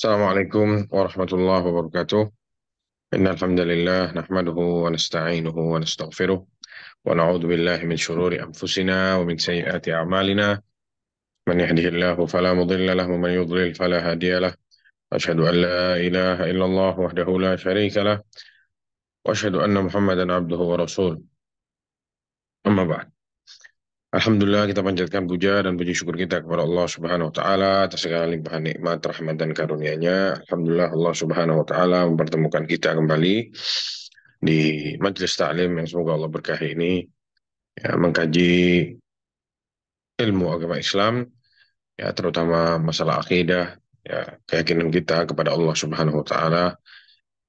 Assalamualaikum warahmatullahi wabarakatuh. Innal hamdalillah nahmaduhu wa nasta'inuhu wa nastaghfiruh wa na'udzu billahi min shururi anfusina wa min sayyiati a'malina. Man yahdihillahu fala mudilla lahu wa man yudlil fala hadiya lahu. Asyhadu an la ilaha illallah wahdahu la syarika lah wa asyhadu anna Muhammadan abduhu wa rasuluh. Amma ba'd. Alhamdulillah kita panjatkan puja dan puji syukur kita kepada Allah Subhanahu wa taala atas segala limpahan nikmat, rahmat dan karunia-Nya. Alhamdulillah Allah Subhanahu wa taala mempertemukan kita kembali di majelis taklim yang semoga Allah berkahi ini, ya, mengkaji ilmu agama Islam, ya, terutama masalah akidah, ya, keyakinan kita kepada Allah Subhanahu wa taala,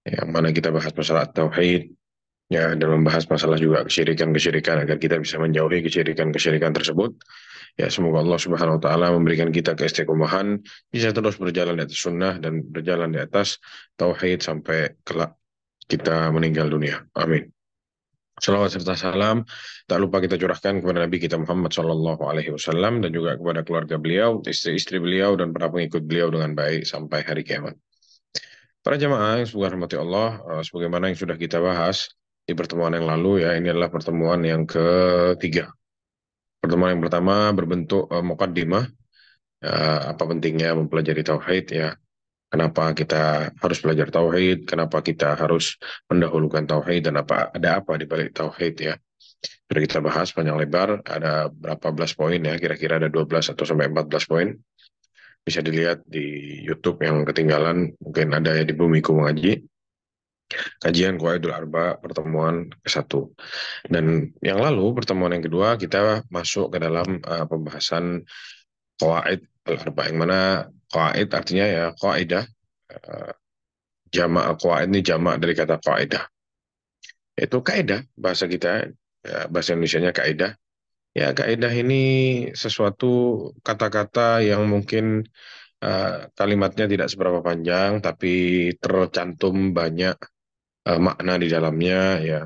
yang mana kita bahas masalah tauhid, ya, dan membahas masalah juga kesyirikan-kesyirikan agar kita bisa menjauhi kesyirikan-kesyirikan tersebut. Ya, semoga Allah Subhanahu wa taala memberikan kita keistiqomahan, bisa terus berjalan di atas sunnah dan berjalan di atas tauhid sampai kelak kita meninggal dunia. Amin. Salawat serta salam tak lupa kita curahkan kepada Nabi kita Muhammad Shallallahu Alaihi Wasallam dan juga kepada keluarga beliau, istri-istri beliau dan para pengikut beliau dengan baik sampai hari kiamat. Para jamaah yang semoga rahmati Allah, sebagaimana yang sudah kita bahas di pertemuan yang lalu, ya, ini adalah pertemuan yang ketiga. Pertemuan yang pertama berbentuk muqaddimah, apa pentingnya mempelajari tauhid, ya. Kenapa kita harus belajar tauhid? Kenapa kita harus mendahulukan tauhid dan ada apa di balik tauhid, ya? Sudah kita bahas panjang lebar, ada berapa belas poin, ya, kira-kira ada 12 atau sampai 14 poin. Bisa dilihat di YouTube yang ketinggalan, mungkin ada ya di Bumiku Mengaji. Kajian Qawaidul Arba pertemuan ke-1. Dan yang lalu, pertemuan yang kedua, kita masuk ke dalam pembahasan Qawaid Al-Arba, yang mana Qawaid artinya ya kaidah, uh, jamak Qawaid ini jamak dari kata kaidah. Itu kaidah bahasa kita, ya, bahasa Indonesianya kaidah. Ya, kaidah ini sesuatu kata-kata yang mungkin kalimatnya tidak seberapa panjang, tapi tercantum banyak makna di dalamnya, ya,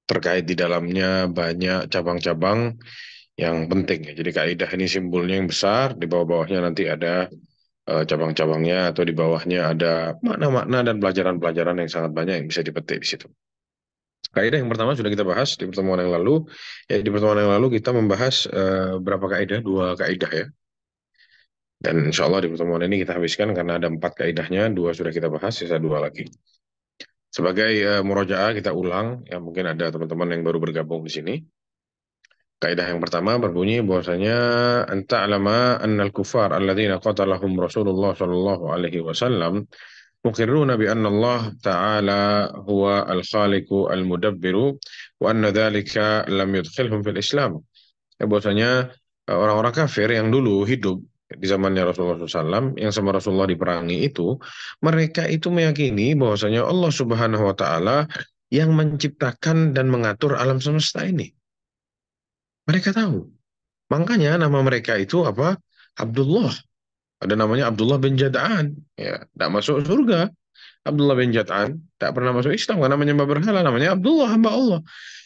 terkait di dalamnya banyak cabang-cabang yang penting, ya. Jadi kaidah ini simbolnya yang besar, di bawah-bawahnya nanti ada cabang-cabangnya, atau di bawahnya ada makna-makna dan pelajaran-pelajaran yang sangat banyak yang bisa dipetik di situ. Kaidah yang pertama sudah kita bahas di pertemuan yang lalu. Ya, di pertemuan yang lalu kita membahas berapa kaidah? Dua kaidah, ya. Dan insya Allah di pertemuan ini kita habiskan karena ada empat kaidahnya, dua sudah kita bahas, sisa dua lagi. Sebagai murojaah kita ulang, ya, mungkin ada teman-teman yang baru bergabung di sini. Kaidah yang pertama berbunyi bahwasanya anta alama annal kufar alladzina qatalahum Rasulullah sallallahu alaihi wasallam muqirruna bi anna Allah ta'ala huwa al-khaliqu al-mudabbiru wa anna dzalika lam yudkhilhum fil Islam. Ya, bahwasanya orang-orang kafir yang dulu hidup di zamannya Rasulullah SAW, yang sama Rasulullah diperangi itu, mereka itu meyakini bahwasanya Allah Subhanahu wa Ta'ala yang menciptakan dan mengatur alam semesta ini. Mereka tahu. Makanya nama mereka itu apa? Abdullah. Ada namanya Abdullah bin Jad'an. Ya, tidak masuk surga. Abdullah bin Jad'an tidak pernah masuk Islam karena menyembah berhala. Namanya Abdullah, hamba Allah.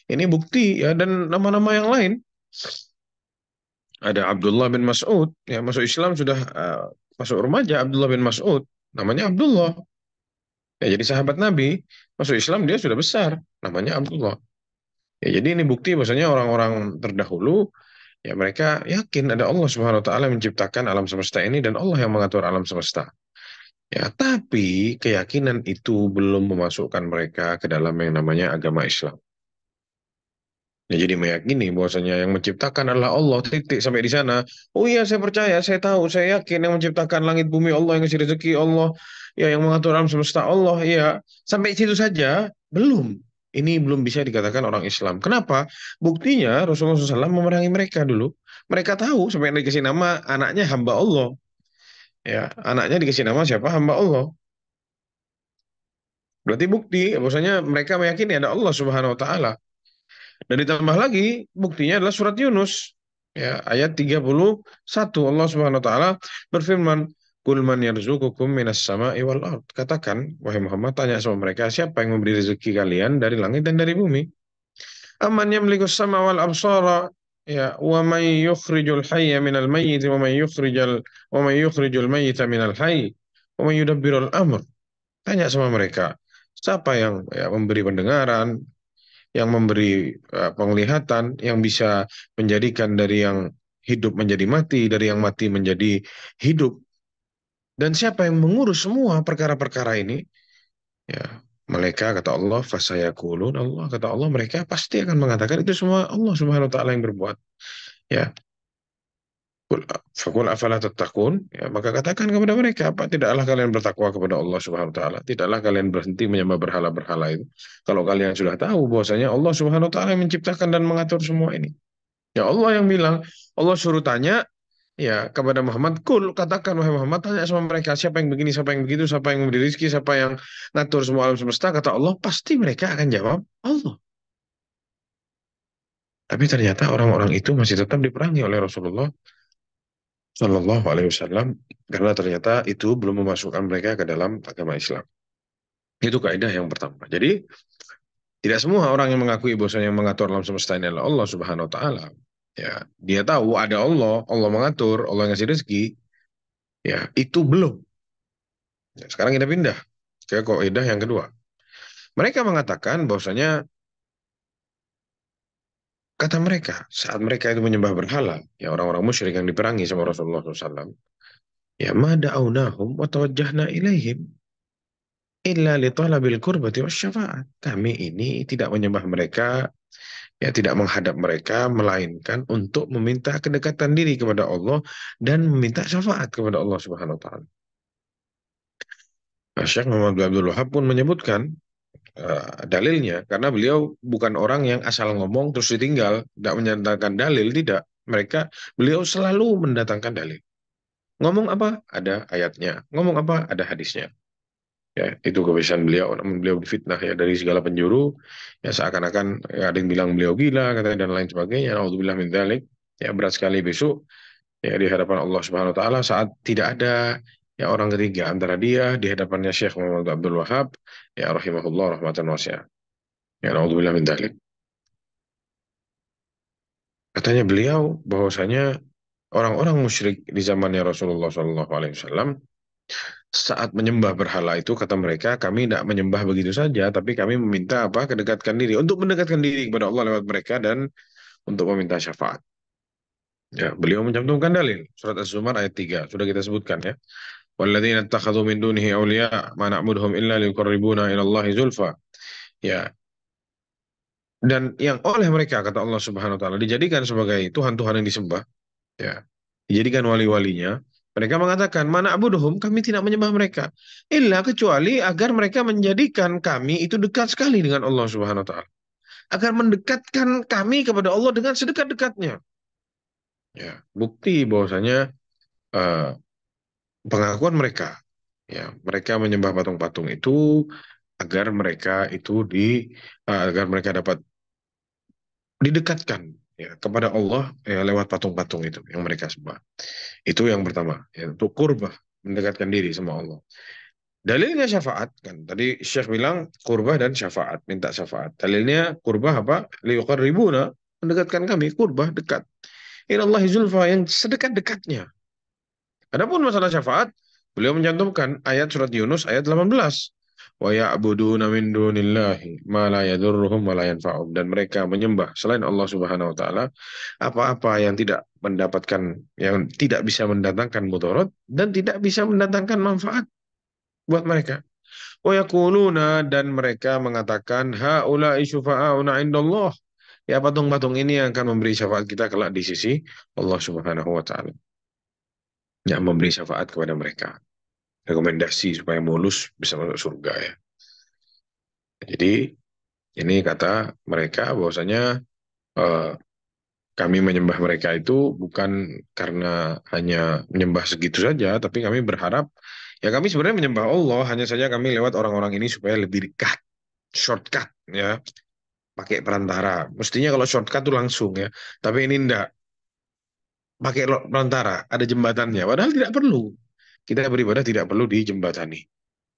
Ini bukti, ya, dan nama-nama yang lain. Ada Abdullah bin Mas'ud, ya, masuk Islam sudah masuk remaja. Abdullah bin Mas'ud, namanya Abdullah. Ya, jadi sahabat Nabi, masuk Islam dia sudah besar, namanya Abdullah. Ya, jadi ini bukti bahwasanya orang-orang terdahulu, ya, mereka yakin ada Allah Subhanahu wa taala yang menciptakan alam semesta ini dan Allah yang mengatur alam semesta. Ya, tapi keyakinan itu belum memasukkan mereka ke dalam yang namanya agama Islam. Ya, jadi meyakini bahwasanya yang menciptakan adalah Allah, titik sampai di sana. Oh iya, saya percaya, saya tahu, saya yakin yang menciptakan langit bumi Allah, yang ngasih rezeki Allah, ya, yang mengatur alam semesta Allah, ya. Sampai situ saja belum. Ini belum bisa dikatakan orang Islam. Kenapa? Buktinya Rasulullah SAW memerangi mereka dulu. Mereka tahu sampai dikasih nama anaknya hamba Allah. Ya, anaknya dikasih nama siapa? Hamba Allah. Berarti bukti bahwasanya mereka meyakini ada Allah Subhanahu wa taala. Dan ditambah lagi buktinya adalah surat Yunus, ya, ayat 31. Allah Subhanahu wa taala berfirman, "Qul man yarzuqukum minas sama'i wal ard." Katakan, wahai Muhammad, tanya sama mereka, siapa yang memberi rezeki kalian dari langit dan dari bumi? Amman yamlikus sama wal absara, ya, wa may yukhrijul hayya minal mayyit wa may yukhrijul mayyita minal hayy Wa may yudabbirul amr. Tanya sama mereka, siapa yang ya, memberi pendengaran, yang memberi penglihatan, yang bisa menjadikan dari yang hidup menjadi mati, dari yang mati menjadi hidup, dan siapa yang mengurus semua perkara-perkara ini? Ya, mereka kata Allah, fasayaqulun Allah kata Allah, mereka pasti akan mengatakan itu semua Allah Subhanahu wa taala yang berbuat. Ya, fakul afala tattaqun, ya, maka katakan kepada mereka, apa tidaklah kalian bertakwa kepada Allah Subhanahu wa taala? Tidaklah kalian berhenti menyembah berhala-berhala itu. Kalau kalian sudah tahu bahwasanya Allah Subhanahu wa taala yang menciptakan dan mengatur semua ini. Ya Allah yang bilang, Allah suruh tanya ya kepada Muhammad, kul katakan wahai Muhammad, tanya sama mereka siapa yang begini, siapa yang begitu, siapa yang memberi rezeki, siapa yang ngatur semua alam semesta, kata Allah, pasti mereka akan jawab Allah. Tapi ternyata orang-orang itu masih tetap diperangi oleh Rasulullah Shallallahu Alaihi Wasallam karena ternyata itu belum memasukkan mereka ke dalam agama Islam. Itu kaidah yang pertama. Jadi tidak semua orang yang mengakui bahwa yang mengatur alam semesta ini adalah Allah Subhanahu Wa Taala. Ya, dia tahu ada Allah, Allah mengatur, Allah yang ngasih rezeki. Ya, itu belum. Ya, sekarang kita pindah ke kaidah yang kedua. Mereka mengatakan bahwasanya kata mereka saat mereka itu menyembah berhala, ya orang-orang musyrik yang diperangi sama Rasulullah SAW, ya ma da'awnahum wa tawajjahna ilaihim illa li talabil qurbati wasyafa'at. Kami ini tidak menyembah mereka, ya tidak menghadap mereka, melainkan untuk meminta kedekatan diri kepada Allah dan meminta syafaat kepada Allah Subhanahu wa taala. Nah, Syekh Muhammad bin Abdul Wahab pun menyebutkan dalilnya karena beliau bukan orang yang asal ngomong terus ditinggal, tidak menyandarkan dalil, tidak. Beliau selalu mendatangkan dalil. Ngomong apa? Ada ayatnya. Ngomong apa? Ada hadisnya. Ya, itu kebiasaan beliau. Namun beliau difitnah ya dari segala penjuru. Ya seakan-akan ya, ada yang bilang beliau gila, katanya dan lain sebagainya. Nauzubillah min dzalik. Ya berat sekali besok ya di hadapan Allah Subhanahu wa taala saat tidak ada ya orang ketiga antara dia di hadapannya Syekh Muhammad Abdul Wahab ya rahimahullah rahmatan wasi'ah. Ya naudzubillah min dzalik. Katanya beliau bahwasanya orang-orang musyrik di zamannya Rasulullah Shallallahu alaihi wasallam saat menyembah berhala itu kata mereka kami tidak menyembah begitu saja tapi kami meminta apa kedekatkan diri untuk mendekatkan diri kepada Allah lewat mereka dan untuk meminta syafaat. Ya, beliau mencantumkan dalil surat Az-Zumar ayat 3 sudah kita sebutkan ya. Walladzina ittakhadhu min dunihi awliya ma na'buduhum illa liqarribuna ila Allahi zulfa. Ya, dan yang oleh mereka kata Allah Subhanahu wa taala dijadikan sebagai tuhan-tuhan yang disembah, ya. Dijadikan wali-walinya. Mereka mengatakan, mana abuduhum, kami tidak menyembah mereka. Illa kecuali agar mereka menjadikan kami itu dekat sekali dengan Allah Subhanahu wa taala. Agar mendekatkan kami kepada Allah dengan sedekat-dekatnya. Ya, bukti bahwasanya eh, pengakuan mereka, ya, mereka menyembah patung-patung itu agar mereka itu agar mereka dapat didekatkan ya kepada Allah ya, lewat patung-patung itu yang mereka sembah. Itu yang pertama, ya, untuk kurbah, mendekatkan diri sama Allah. Dalilnya syafaat kan. Tadi Syekh bilang kurbah dan syafaat, minta syafaat. Dalilnya kurbah apa? Liqarribuna, mendekatkan kami, kurbah dekat. Ilallahi zulfa yang sedekat-dekatnya. Adapun masalah syafaat, beliau mencantumkan ayat surat Yunus ayat 18. Wa ya'buduna min dunillahi ma la yadurruhum wa la yanfa'um, dan mereka menyembah selain Allah Subhanahu wa taala apa-apa yang tidak mendapatkan yang tidak bisa mendatangkan mudarat dan tidak bisa mendatangkan manfaat buat mereka. Wa yaquluna, dan mereka mengatakan haula'i syufa'auna indallah. Ya patung-patung ini yang akan memberi syafaat kita kelak di sisi Allah Subhanahu wa taala. Yang memberi syafaat kepada mereka. Rekomendasi supaya mulus bisa masuk surga ya. Jadi ini kata mereka bahwasanya eh, kami menyembah mereka itu bukan karena hanya menyembah segitu saja, tapi kami berharap ya kami sebenarnya menyembah Allah, hanya saja kami lewat orang-orang ini supaya lebih dekat, shortcut ya, pakai perantara. Mestinya kalau shortcut tuh langsung ya, tapi ini enggak, pakai perantara, ada jembatannya. Padahal tidak perlu. Kita beribadah tidak perlu dijembatani.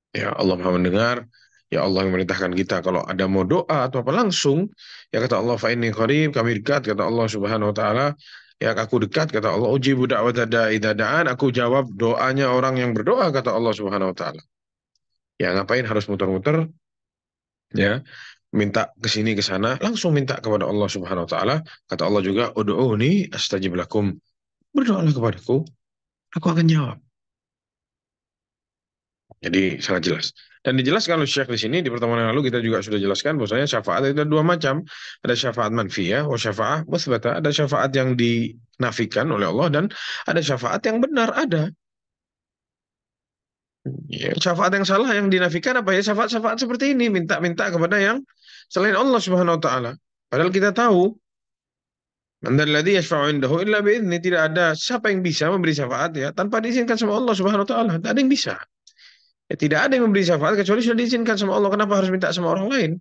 Ya Allah Maha mendengar. Ya Allah yang memerintahkan kita kalau ada mau doa atau apa langsung ya kata Allah fa inni qarib, kami dekat kata Allah Subhanahu wa taala, Ya, aku dekat, kata Allah, ujibu da'wata da'i idza da'an, aku jawab doanya orang yang berdoa, kata Allah Subhanahu wa taala. Ya, ngapain harus muter-muter, ya, minta ke sini ke sana, langsung minta kepada Allah Subhanahu wa taala. Kata Allah juga, ud'uuni astajib lakum. Berdoalah kepadaku, aku akan jawab. Jadi sangat jelas. Dan dijelaskan oleh Syekh di sini di pertemuan yang lalu kita juga sudah jelaskan bahwasanya syafaat itu ada dua macam. Ada syafaat manfiyah, wa syafaat musbata. Ada syafaat yang dinafikan oleh Allah dan ada syafaat yang benar ada. Ya, syafaat yang salah yang dinafikan apa ya? Syafaat-syafaat seperti ini minta-minta kepada yang selain Allah Subhanahu wa taala. Padahal kita tahu mandalladzi yashfa'u indahu illa bi'izni, tidak ada siapa yang bisa memberi syafaat ya tanpa diizinkan sama Allah Subhanahu wa taala. Tidak ada yang bisa. Ya, tidak ada yang memberi syafaat kecuali sudah diizinkan sama Allah. Kenapa harus minta sama orang lain?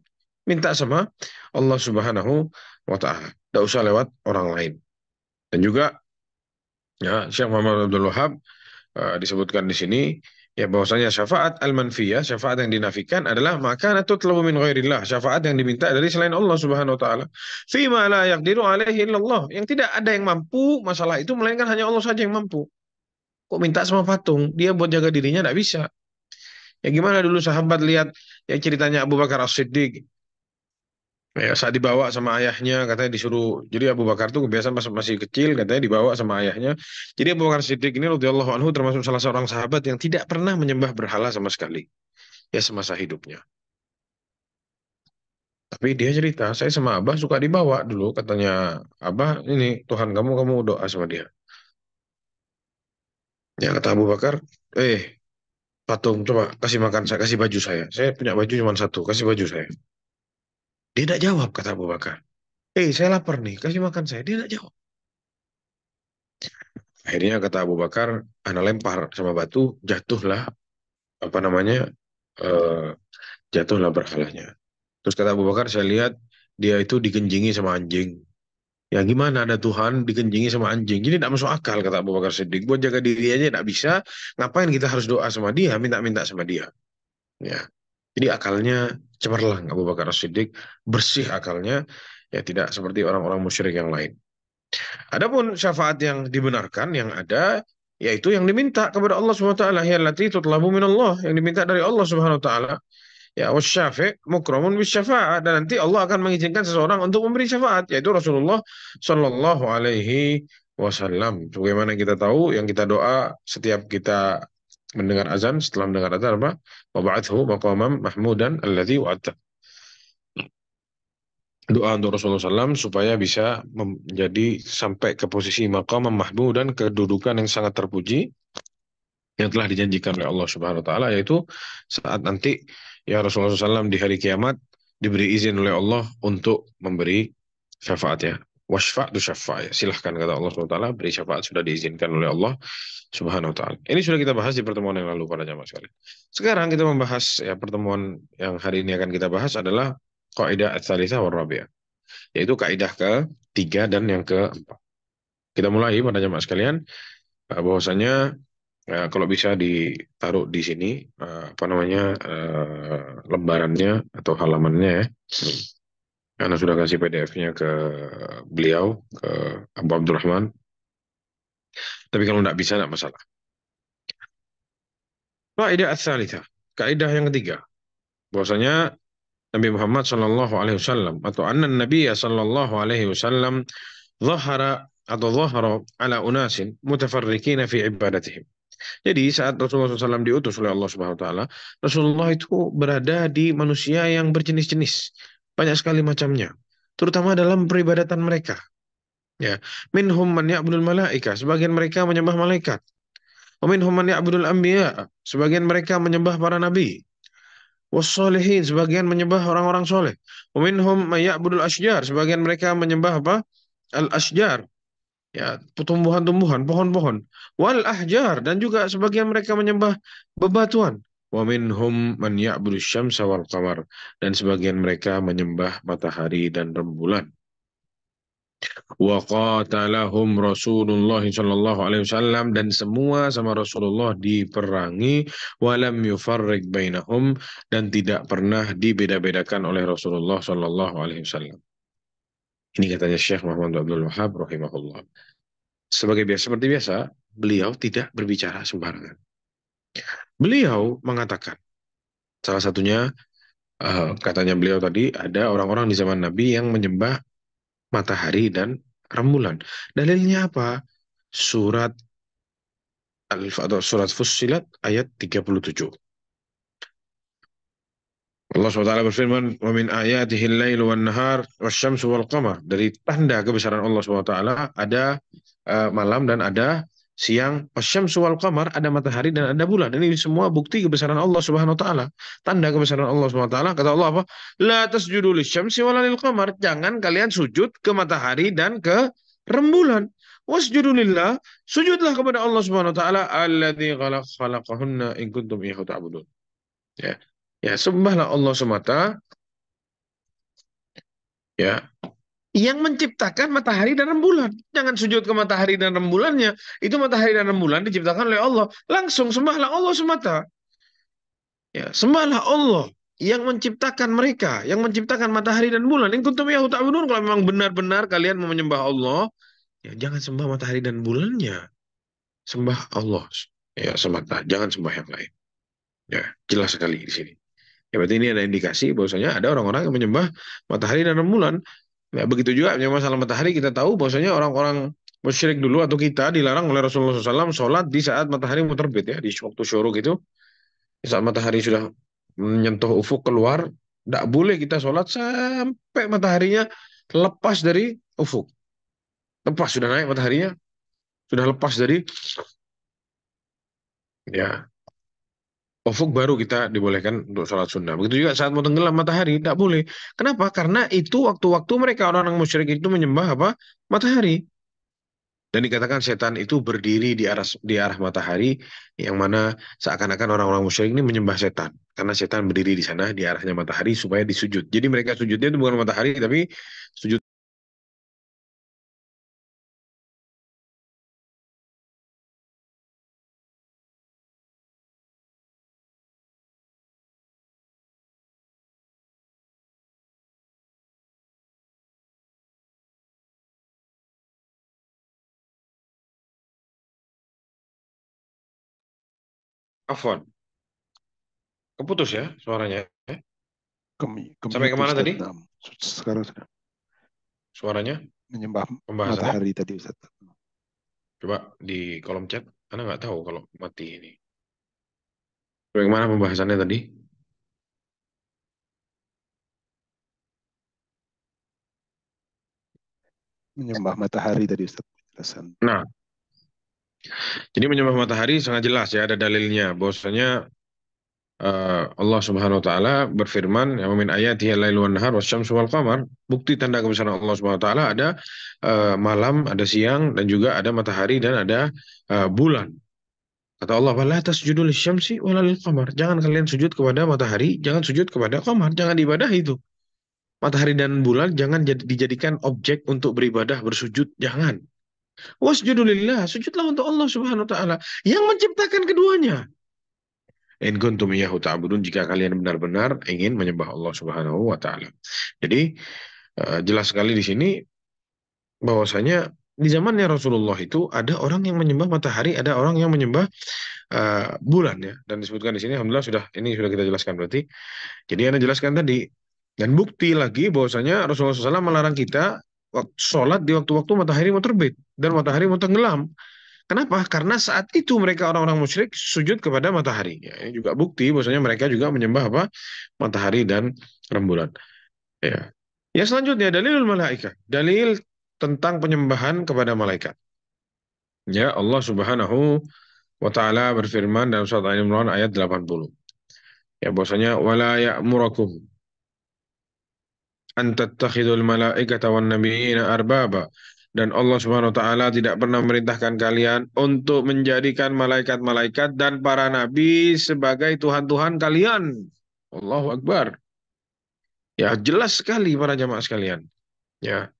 Minta sama Allah Subhanahu wa taala. Tidak usah lewat orang lain. Dan juga ya Syekh Muhammad Abdul Wahab disebutkan di sini ya bahwasanya syafaat al-manfiyah, syafaat yang dinafikan adalah maka tutlabu min ghairillah, syafaat yang diminta dari selain Allah Subhanahu wa taala. Fima la yaqdiru alaihi illallah, yang tidak ada yang mampu masalah itu melainkan hanya Allah saja yang mampu. Kok minta sama patung? Dia buat jaga dirinya tidak bisa. Ya gimana dulu sahabat lihat ya ceritanya Abu Bakar As-Siddiq. Ya, saat dibawa sama ayahnya katanya disuruh. Jadi Abu Bakar tuh kebiasaan pas masih kecil katanya dibawa sama ayahnya. Jadi Abu Bakar Siddiq ini radhiyallahu anhu termasuk salah seorang sahabat yang tidak pernah menyembah berhala sama sekali ya semasa hidupnya. Tapi dia cerita, saya sama Abah suka dibawa dulu katanya, Abah ini Tuhan kamu doa sama dia. Ya kata Abu Bakar, patung coba kasih makan saya, kasih baju saya. Saya punya baju cuma satu, kasih baju saya. Dia tidak jawab kata Abu Bakar. Saya lapar nih, kasih makan saya. Dia tidak jawab. Akhirnya kata Abu Bakar, ana lempar sama batu, jatuhlah apa namanya, eh, jatuhlah berhalanya. Terus kata Abu Bakar, saya lihat dia itu digenjingi sama anjing. Ya gimana ada Tuhan digenjingi sama anjing? Jadi tidak masuk akal kata Abu Bakar Siddiq. Buat jaga diri aja tidak bisa. Ngapain kita harus doa sama dia, minta-minta sama dia? Ya. Jadi akalnya cemerlang Abu Bakar Siddiq, bersih akalnya. Ya tidak seperti orang-orang musyrik yang lain. Adapun syafaat yang dibenarkan yang ada yaitu yang diminta kepada Allah Subhanahu wa taala, ya allati tutlabu minallah, yang diminta dari Allah Subhanahu wa taala. Ya wasyafi' mukramun bisyafa'ah, dan nanti Allah akan mengizinkan seseorang untuk memberi syafaat yaitu Rasulullah Shallallahu alaihi wasallam. Sebagaimana kita tahu yang kita doa setiap kita mendengar azan, setelah mendengar azan apa? Wa ba'athu maqaman mahmudan alladzi wa'adta. Doa untuk Rasulullah SAW supaya bisa menjadi sampai ke posisi maqam mahmud dan kedudukan yang sangat terpuji yang telah dijanjikan oleh Allah Subhanahu wa taala, yaitu saat nanti ya Rasulullah SAW di hari kiamat diberi izin oleh Allah untuk memberi syafaat ya. Wasfa' tu syafa' ya. Silahkan kata Allah Subhanahu wa taala, beri syafaat sudah diizinkan oleh Allah Subhanahu wa taala. Ini sudah kita bahas di pertemuan yang lalu para jamaah sekalian. Sekarang kita membahas ya pertemuan yang hari ini akan kita bahas adalah kaidah ats-tsalitsah war rabi'ah, yaitu kaidah ketiga dan yang keempat. Kita mulai pada jamaah sekalian bahwasanya kalau bisa ditaruh di sini apa namanya lembarannya atau halamannya ya. Karena sudah kasih PDF-nya ke beliau ke Abu Abdurrahman. Tapi kalau tidak bisa tidak masalah. Kaidah ats-tsalitsah, kaidah yang ketiga, bahwasanya Nabi Muhammad sallallahu alaihi wasallam atau anna Nabi sallallahu alaihi wasallam zahara atau zahara ala unasin mutafarriqina fi ibadatihim. Jadi saat Rasulullah SAW diutus oleh Allah Subhanahu wa taala, Rasulullah itu berada di manusia yang berjenis-jenis, banyak sekali macamnya, terutama dalam peribadatan mereka. Ya, minhum man ya'budul malaika, sebagian mereka menyembah malaikat. Wa minhum man ya'budul anbiya, sebagian mereka menyembah para nabi. Wassalihin, sebagian menyembah orang-orang soleh. Wa minhum man ya'budul asjar, sebagian mereka menyembah apa? Al-asjar, ya tumbuhan-tumbuhan, pohon-pohon. Wal ahjar, dan juga sebagian mereka menyembah bebatuan. Wa minhum man ya'budu syamsa wal qamar, dan sebagian mereka menyembah matahari dan rembulan. Wa qatalahum Rasulullah sallallahu alaihi wasallam, dan semua sama Rasulullah diperangi, walam yufarriq bainahum, dan tidak pernah dibeda-bedakan oleh Rasulullah sallallahu alaihi wasallam. Ini katanya Syekh Muhammad Abdul Wahab rahimahullah. seperti biasa, beliau tidak berbicara sembarangan. Beliau mengatakan, salah satunya katanya beliau tadi ada orang-orang di zaman Nabi yang menyembah matahari dan rembulan. Dalilnya apa? Surat atau surat Fussilat ayat 37. Allah SWT berfirman, "Wa min ayatihi al-lailu wan-nahar wasyamsu wal-qamar." Dari tanda kebesaran Allah SWT ada malam dan ada siang, wasyamsu wal-qamar, ada matahari dan ada bulan. Ini semua bukti kebesaran Allah Subhanahu wa taala. Tanda kebesaran Allah Subhanahu wa taala. Kata Allah apa? La tasjudu lisyamsi wala lil-qamar. Jangan kalian sujud ke matahari dan ke rembulan. Wasjudu lillah, sujudlah kepada Allah Subhanahu wa taala alladzi khalaqahunna in kuntum iyyahu ta'budun. Ya. Ya, sembahlah Allah semata, ya, yang menciptakan matahari dan rembulan. Jangan sujud ke matahari dan rembulannya. Itu matahari dan rembulan diciptakan oleh Allah. Langsung sembahlah Allah semata. Ya, sembahlah Allah yang menciptakan mereka, yang menciptakan matahari dan bulan. In kuntum iyyahu ta'budun, kalau memang benar-benar kalian mau menyembah Allah, ya jangan sembah matahari dan bulannya. Sembah Allah ya semata, jangan sembah yang lain. Ya, jelas sekali di sini. Ya, berarti ini ada indikasi bahwasanya ada orang-orang yang menyembah matahari dan rembulan. Ya, begitu juga yang masalah matahari kita tahu bahwasanya orang-orang musyrik dulu atau kita dilarang oleh Rasulullah SAW sholat di saat matahari mau terbit ya di waktu syuruk itu, di saat matahari sudah menyentuh ufuk keluar, tidak boleh kita sholat sampai mataharinya lepas dari ufuk. Lepas sudah naik mataharinya, sudah lepas dari ya ufuk baru kita dibolehkan untuk sholat sunnah. Begitu juga saat mau tenggelam matahari, tidak boleh. Kenapa? Karena itu waktu-waktu mereka orang-orang musyrik itu menyembah apa? Matahari. Dan dikatakan setan itu berdiri di arah matahari, yang mana seakan-akan orang-orang musyrik ini menyembah setan. Karena setan berdiri di sana di arahnya matahari supaya disujud. Jadi mereka sujudnya itu bukan matahari, tapi sujud. Afwan, keputus ya suaranya. Sampai Kemute kemana Ustaz. tadi? Nah, sekarang sudah Suaranya, menyembah pembahasannya. matahari tadi Ustaz. Coba di kolom chat. Anda nggak tahu kalau mati ini. Bagaimana pembahasannya tadi? Menyembah matahari tadi Ustaz. Penjelasan. Nah, jadi menyembah matahari sangat jelas ya, ada dalilnya. Bahwasanya Allah Subhanahu wa taala berfirman, "Ya min ayatihi al-lailu wan nahar wasyamsu wal qamar." Bukti tanda kebesaran Allah Subhanahu wa taala ada malam, ada siang dan juga ada matahari dan ada bulan. Kata Allah, "Wala tasjudu lisyamsi wala lil qamar." Jangan kalian sujud kepada matahari, jangan sujud kepada qamar, jangan ibadah itu. Matahari dan bulan jangan dijadikan objek untuk beribadah, bersujud, jangan. Wasjudu lillah, sujudlah untuk Allah Subhanahu wa taala yang menciptakan keduanya. In kuntum iyyahu ta'budun, jika kalian benar-benar ingin menyembah Allah Subhanahu wa taala. Jadi jelas sekali di sini bahwasanya di zamannya Rasulullah itu ada orang yang menyembah matahari, ada orang yang menyembah bulan ya. Dan disebutkan di sini alhamdulillah sudah kita jelaskan berarti. Jadi Anda jelaskan tadi, dan bukti lagi bahwasanya Rasulullah SAW melarang kita sholat di waktu-waktu matahari mau terbit dan matahari mau tenggelam. Kenapa? Karena saat itu mereka orang-orang musyrik sujud kepada matahari. Ya, ini juga bukti bahwasanya mereka juga menyembah apa? Matahari dan rembulan. Ya. Ya, selanjutnya dalilul malaikah. Dalil tentang penyembahan kepada malaikat. Ya, Allah Subhanahu wa taala berfirman dalam surat Al-Imran ayat 80. Ya, bahwasanya wala ya'murakum an tattakhidul malaikata wan nabiyina arbaba. Dan Allah Subhanahu wa taala tidak pernah memerintahkan kalian untuk menjadikan malaikat-malaikat dan para nabi sebagai tuhan-tuhan kalian. Allahu Akbar. Ya, jelas sekali para jamaah sekalian. Ya,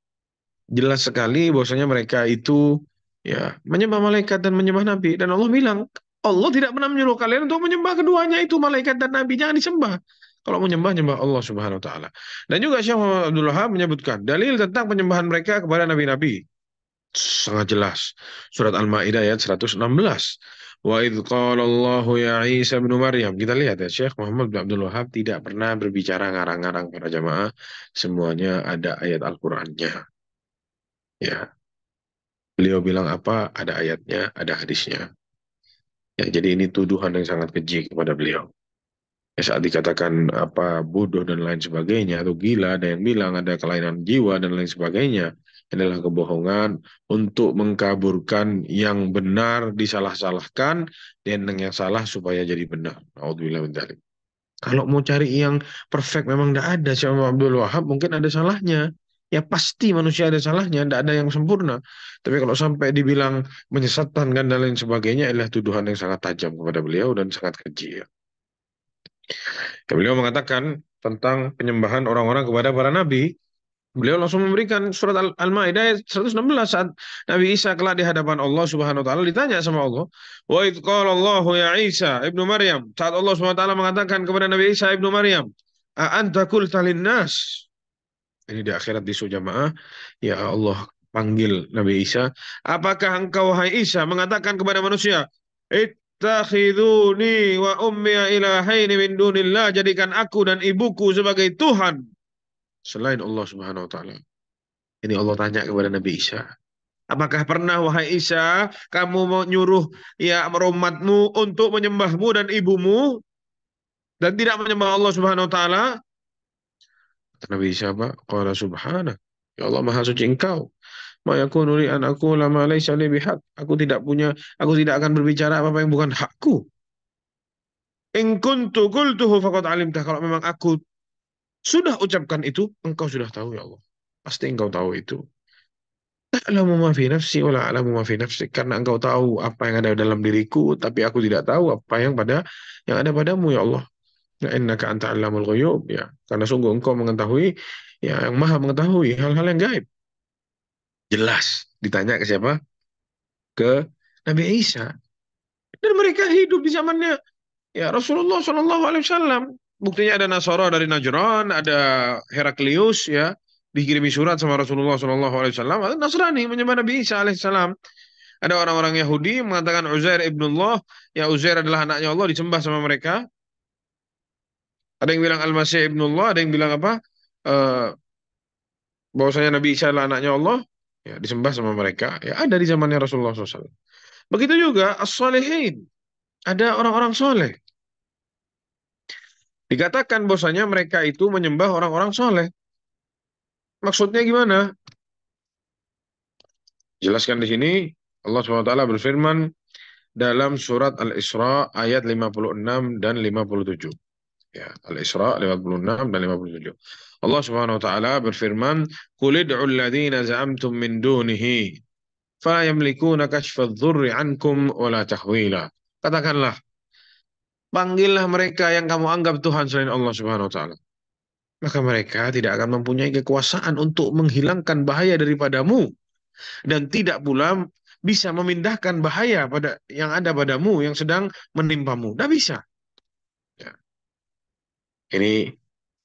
jelas sekali bahwasanya mereka itu ya menyembah malaikat dan menyembah nabi, dan Allah bilang Allah tidak pernah menyuruh kalian untuk menyembah keduanya itu, malaikat dan nabi, jangan disembah. Kalau menyembah, nyembah Allah Subhanahu wa taala. Dan juga Syekh Muhammad Abdul Wahab menyebutkan dalil tentang penyembahan mereka kepada nabi-nabi. Sangat jelas. Surat Al-Maidah ayat 116. Wa idh qala Allahu ya Isa bin Maryam. Kita lihat ya, Syekh Muhammad bin Abdul Wahab tidak pernah berbicara ngarang-ngarang para jamaah. Semuanya ada ayat Al-Qur'annya. Ya, beliau bilang apa? Ada ayatnya, ada hadisnya. Ya, jadi ini tuduhan yang sangat keji kepada beliau. Ya, saat dikatakan apa bodoh dan lain sebagainya atau gila, ada yang bilang ada kelainan jiwa dan lain sebagainya, adalah kebohongan untuk mengkaburkan yang benar disalah-salahkan dan yang salah supaya jadi benar. Nauzubillah min dzalik. Kalau mau cari yang perfect memang tidak ada. Syekh Abdul Wahab mungkin ada salahnya. Ya pasti manusia ada salahnya, tidak ada yang sempurna. Tapi kalau sampai dibilang menyesatkan dan lain sebagainya adalah tuduhan yang sangat tajam kepada beliau dan sangat keji. Ya. Ya, beliau mengatakan tentang penyembahan orang-orang kepada para nabi. Beliau langsung memberikan surat Al-Maidah ayat 116 saat Nabi Isa kelak di hadapan Allah Subhanahu wa taala ditanya sama Allah, "Wa idz qala Allahu ya Isa ibnu Maryam." Saat Allah Subhanahu wa taala mengatakan kepada Nabi Isa ibnu Maryam, "A anta qulta lin-nas." Ini di akhirat di surga jamaah, ya Allah panggil Nabi Isa, "Apakah engkau wahai Isa mengatakan kepada manusia, Ittakhiduni wa ummiya ilahaini min dunillah, jadikan aku dan ibuku sebagai Tuhan selain Allah Subhanahu wa taala." Ini Allah tanya kepada Nabi Isa. Apakah pernah wahai Isa kamu mau nyuruh ya umatmu untuk menyembahmu dan ibumu dan tidak menyembah Allah Subhanahu wa taala? Kata Nabi Isa apa? Qala subhana. Ya Allah Maha suci Engkau. Ma yakunu li an aqula ma laysa li bihaq. Aku tidak akan berbicara apa-apa yang bukan hakku. In kuntu qultuhu faqad alimtah. Kalau memang aku sudah ucapkan itu, engkau sudah tahu ya Allah. Pasti engkau tahu itu. Ta'lamu ma fi nafsi wa la a'lamu ma fi nafsik. Karena engkau tahu apa yang ada dalam diriku, tapi aku tidak tahu apa yang ada padamu ya Allah. Ya innaka anta 'allamul ghuyub ya. Karena sungguh engkau mengetahui ya yang maha mengetahui hal-hal yang gaib. Jelas ditanya ke siapa? Ke Nabi Isa. Dan mereka hidup di zamannya ya Rasulullah Shallallahu Alaihi Wasallam. Buktinya ada Nasara dari Najran, ada Heraklius ya dikirimi surat sama Rasulullah Shallallahu Alaihi Wasallam. Ada Nasrani menyembah Nabi Isa Alaihissalam. Ada orang-orang Yahudi mengatakan Uzair ibnullah, ya Uzair adalah anaknya Allah, disembah sama mereka. Ada yang bilang Al-Masih ibnullah, ada yang bilang apa? Eh, bahwasanya Nabi Isa adalah anaknya Allah, ya disembah sama mereka. Ya ada di zamannya Rasulullah SAW. Begitu juga as-salihin, ada orang-orang soleh. Dikatakan bahwasanya mereka itu menyembah orang-orang soleh. Maksudnya gimana? Jelaskan di sini Allah SWT berfirman dalam surat Al-Isra ayat 56 dan 57. Ya, Al-Isra 56 dan 57. Allah Subhanahu wa taala berfirman, "Qul id'u alladziina za'amtum min dunihi, fala yamlikuna kashfa adh-dhurri 'ankum wa la tahwila." Katakanlah, panggillah mereka yang kamu anggap Tuhan selain Allah Subhanahu wa taala. Maka mereka tidak akan mempunyai kekuasaan untuk menghilangkan bahaya daripadamu dan tidak pula bisa memindahkan bahaya pada yang ada padamu yang sedang menimpamu. Tidak bisa. Ya. Ini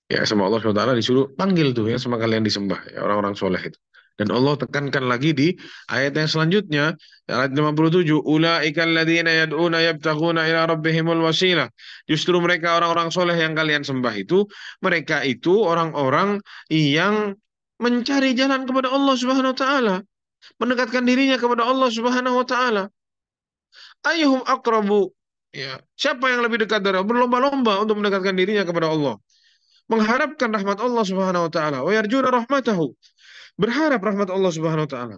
ya sama Allah SWT disuruh panggil tuh ya sama kalian disembah ya orang-orang soleh itu. Dan Allah tekankan lagi di ayat yang selanjutnya ayat 57 ulaikal ladzina yad'una yabtaghuna ila rabbihimul wasilah. Justru mereka orang-orang soleh yang kalian sembah itu mereka itu orang-orang yang mencari jalan kepada Allah Subhanahu wa taala, mendekatkan dirinya kepada Allah Subhanahu wa taala. Ayyuhum aqrabu, ya, siapa yang lebih dekat dari Allah? Berlomba-lomba untuk mendekatkan dirinya kepada Allah, mengharapkan rahmat Allah Subhanahu wa taala, wa yarjuna rahmatahu, berharap rahmat Allah Subhanahu wa taala.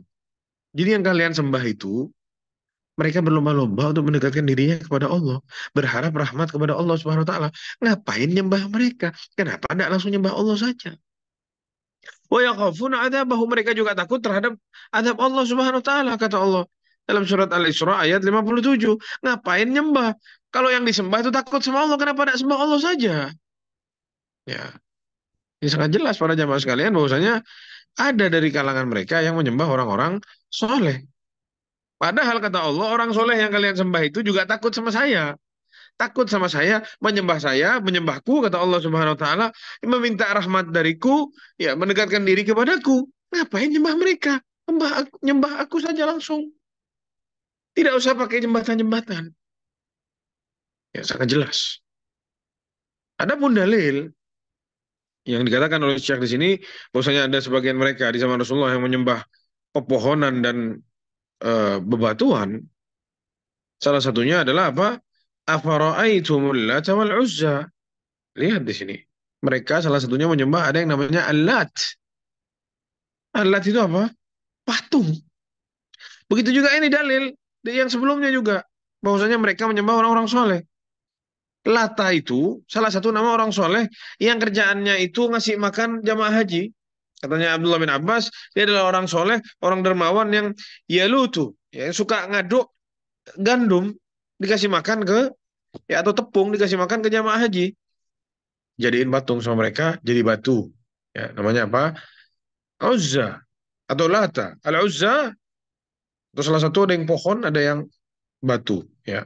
Jadi yang kalian sembah itu mereka berlomba-lomba untuk mendekatkan dirinya kepada Allah, berharap rahmat kepada Allah Subhanahu wa taala. Ngapain nyembah mereka? Kenapa tidak langsung nyembah Allah saja? Wa yakhafuna adzabahu, mereka juga takut terhadap azab Allah Subhanahu wa taala, kata Allah dalam surat Al-Isra ayat 57. Ngapain nyembah? Kalau yang disembah itu takut sama Allah, kenapa tidak sembah Allah saja? Ya, ini sangat jelas para jamaah sekalian bahwasanya ada dari kalangan mereka yang menyembah orang-orang soleh. Padahal kata Allah, orang soleh yang kalian sembah itu juga takut sama saya. Takut sama saya, menyembahku, kata Allah Subhanahu wa taala, meminta rahmat dariku, ya mendekatkan diri kepadaku. Ngapain nyembah mereka? Nyembah aku saja langsung. Tidak usah pakai jembatan-jembatan. Ya, sangat jelas. Adapun dalil yang dikatakan oleh Syekh di sini, bahwasanya ada sebagian mereka di zaman Rasulullah yang menyembah pepohonan dan bebatuan. Salah satunya adalah apa? Afara'aitumul Lata wal Uzza. Lihat di sini. Mereka salah satunya menyembah ada yang namanya Al-Lat. Al-Lat itu apa? Patung. Begitu juga ini dalil yang sebelumnya juga. Bahwasanya mereka menyembah orang-orang soleh. Lata itu salah satu nama orang soleh yang kerjaannya itu ngasih makan jamaah haji. Katanya Abdullah bin Abbas, dia adalah orang soleh, orang dermawan yang yalutu, yang suka ngaduk gandum dikasih makan ke, ya atau tepung dikasih makan ke jamaah haji. Jadiin patung sama mereka, jadi batu. Ya, namanya apa? Uzza atau Lata. Al-Uzza, atau salah satu ada yang pohon, ada yang batu. Ya.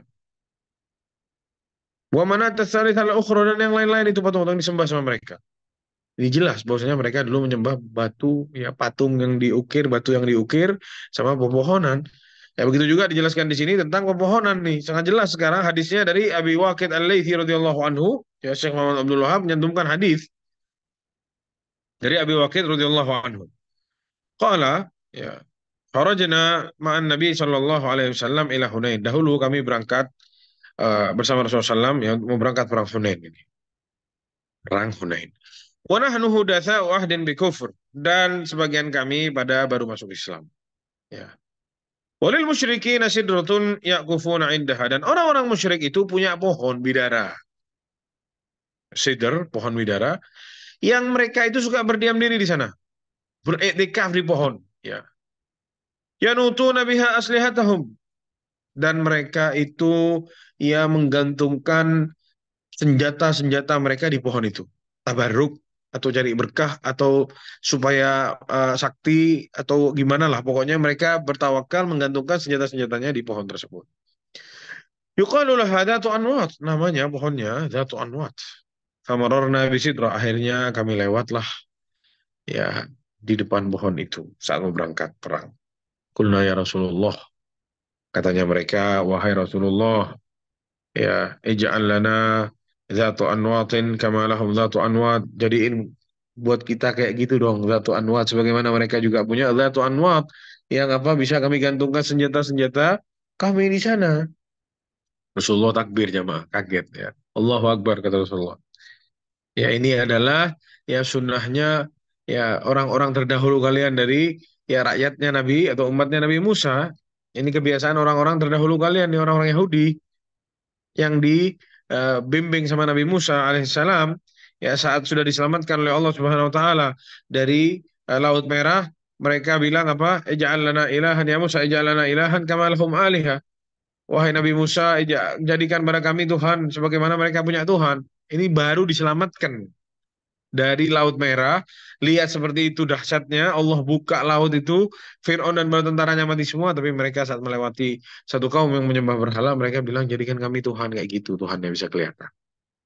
Wa manat tsalits al-ukhra, dan yang lain-lain itu patung-patung disembah sama mereka. Ini jelas bahwasanya mereka dulu menyembah batu, ya patung yang diukir, batu yang diukir sama pepohonan. Ya begitu juga dijelaskan di sini tentang pepohonan nih. Sangat jelas sekarang hadisnya dari Abi Waqid Al-Laitsi radhiyallahu anhu, ya Syekh Muhammad Abdul Wahab menyantumkan hadis dari Abi Waqid radhiyallahu anhu. Qala, ya, kharajna ma'an Nabi sallallahu alaihi wasallam ila Hunain. Dahulu kami berangkat bersama Rasulullah SAW, ya mau berangkat perang Hunain ini. Perang Hunain. Wa nahnu hudatsa'u ahdin bi kufr, dan sebagian kami pada baru masuk Islam. Ya. Walil musyrikin sidratun yaqufuna indaha, dan orang-orang musyrik itu punya pohon bidara. Sidr, pohon bidara, yang mereka itu suka berdiam diri di sana, beriktikaf di pohon. Ya. Yanutuna biha aslihatahum, dan mereka itu ya menggantungkan senjata-senjata mereka di pohon itu. Tabarruk, atau cari berkah, atau supaya sakti, atau gimana lah. Pokoknya mereka bertawakal menggantungkan senjata-senjatanya di pohon tersebut. Yuqalu laha Dzatu Anwat, namanya pohonnya Dzatu Anwat. Famararna bisidra, akhirnya kami lewatlah ya di depan pohon itu saat mau berangkat perang. Qulna ya Rasulullah, katanya mereka, wahai Rasulullah, ya ij'al lana dzatu anwatin kama lahum dzatu anwat, jadiin buat kita kayak gitu dong, dzatu anwat sebagaimana mereka juga punya dzatu anwat, yang apa bisa kami gantungkan senjata-senjata kami di sana. Rasulullah takbir, jamaah kaget ya. Allahu Akbar, kata Rasulullah. Ya ini adalah ya sunnahnya ya orang-orang terdahulu kalian dari ya rakyatnya Nabi atau umatnya Nabi Musa. Ini kebiasaan orang-orang terdahulu kalian, nih orang-orang Yahudi yang dibimbing sama Nabi Musa alaihissalam, ya saat sudah diselamatkan oleh Allah Subhanahu wa taala dari Laut Merah, mereka bilang apa? Ij'al lana ilahan ya Musa, ij'al lana ilahan kama lahum aliha. Wahai Nabi Musa, jadikan pada kami Tuhan sebagaimana mereka punya Tuhan. Ini baru diselamatkan dari Laut Merah. Lihat seperti itu dahsyatnya, Allah buka laut itu, Fir'aun dan bala tentaranya mati semua, tapi mereka saat melewati satu kaum yang menyembah berhala, mereka bilang, jadikan kami Tuhan kayak gitu, Tuhan yang bisa kelihatan.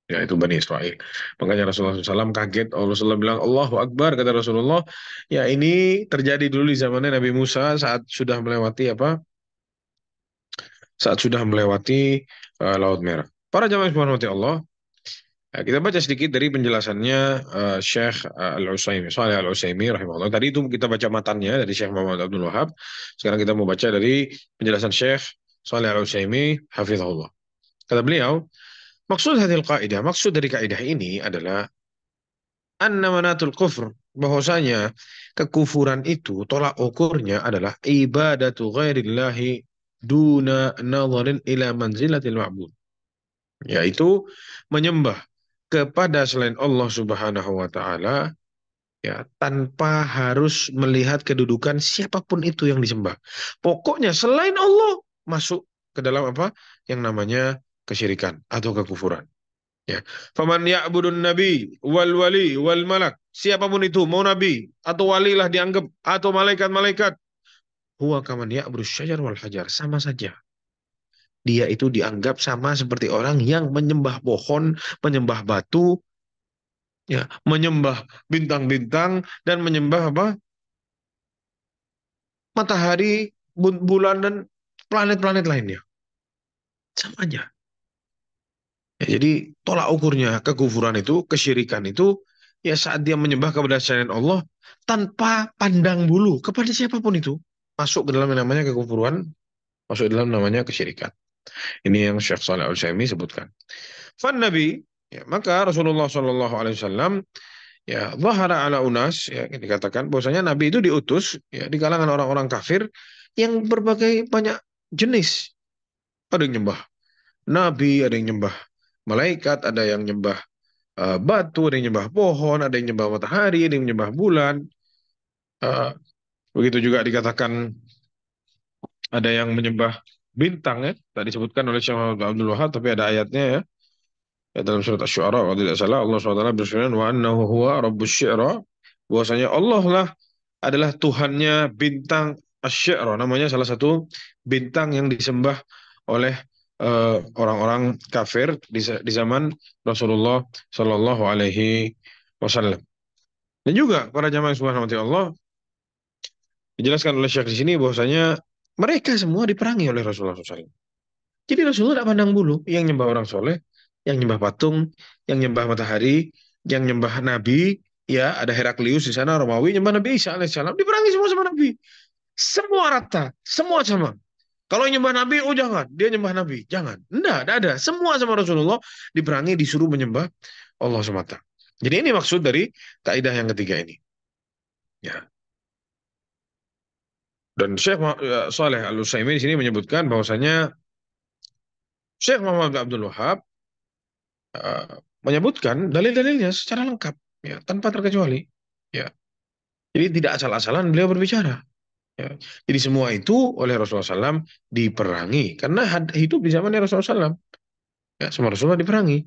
Ya, itu Bani Israel. Makanya Rasulullah SAW kaget. Rasulullah bilang, Allahu Akbar, kata Rasulullah. Ya, ini terjadi dulu di zamannya Nabi Musa saat sudah melewati apa? Saat sudah melewati Laut Merah. Para jamaah subhanahu wa Allah, kita baca sedikit dari penjelasannya Syekh Al-Utsaimin, Shalih Al-Utsaimin rahimahullah. Tadi itu kita baca matannya dari Syekh Muhammad Abdul Wahab. Sekarang kita mau baca dari penjelasan Syekh Shalih Al-Utsaimin hafizahullah. Kata beliau, maksud dari kaidah ini adalah anna manatul kufr, bahwasanya kekufuran itu tolak ukurnya adalah ibadatu ghairillahi duna nadharin ila manzilatil ma'bud, yaitu menyembah kepada selain Allah Subhanahu wa taala, ya tanpa harus melihat kedudukan siapapun itu yang disembah. Pokoknya selain Allah masuk ke dalam apa? Yang namanya kesyirikan atau kekufuran. Ya. Faman ya'budun nabi wal wali wal malak. Siapapun itu, mau nabi atau wali lah dianggap, atau malaikat-malaikat, huwa kaman ya'budus syajar wal hajar, sama saja. Dia itu dianggap sama seperti orang yang menyembah pohon, menyembah batu, ya, menyembah bintang-bintang, dan menyembah apa? matahari, bulan, dan planet-planet lainnya. Sama aja. Ya, jadi tolak ukurnya kekufuran itu, kesyirikan itu, ya saat dia menyembah kepada selain Allah tanpa pandang bulu kepada siapapun itu. Masuk ke dalam yang namanya kekufuran, masuk dalam namanya kesyirikan. Ini yang Syekh Saleh Al-Utsaimin sebutkan. Fan Nabi, ya, maka Rasulullah Shallallahu Alaihi Wasallam ya zahara ala unas, ya dikatakan bahwasanya Nabi itu diutus ya di kalangan orang-orang kafir yang berbagai banyak jenis. Ada yang nyembah Nabi, ada yang nyembah malaikat, ada yang nyembah batu, ada yang nyembah pohon, ada yang nyembah matahari, ada yang nyembah bulan. Eh, Begitu juga dikatakan ada yang menyembah bintang ya. Tadi disebutkan oleh Syekh Muhammad Abdul Wahab, tapi ada ayatnya ya. Ya, dalam surat Asy-Syu'ara kalau tidak salah Allah SWT berfirman wa annahu huwa rabbus syi'ra, bahwasanya Allah lah adalah Tuhannya bintang Asy-Syi'ra, namanya salah satu bintang yang disembah oleh orang-orang kafir di zaman Rasulullah Shallallahu Alaihi Wasallam. Dan juga para jamaah yang subhanahu Allah, dijelaskan oleh Syekh di sini bahwasanya mereka semua diperangi oleh Rasulullah SAW. Jadi Rasulullah tidak pandang bulu, yang nyembah orang soleh, yang nyembah patung, yang nyembah matahari, yang nyembah Nabi, ya ada Heraklius di sana, Romawi, nyembah Nabi Isa alaihissalam, diperangi semua sama Nabi. Semua rata, semua sama. Kalau nyembah Nabi, oh jangan, dia nyembah Nabi, jangan. Tidak ada. Semua sama Rasulullah diperangi, disuruh menyembah Allah semata. Jadi ini maksud dari kaidah yang ketiga ini. Ya. Dan Syekh Saleh Al-Utsaimin di sini menyebutkan bahwasanya Syekh Muhammad Abdul Wahab eh, menyebutkan dalil-dalilnya secara lengkap, ya, tanpa terkecuali. Ya. Jadi tidak asal-asalan beliau berbicara. Ya. Jadi semua itu oleh Rasulullah SAW diperangi karena hidup di zamannya Rasulullah SAW. Ya, semua Rasulullah diperangi.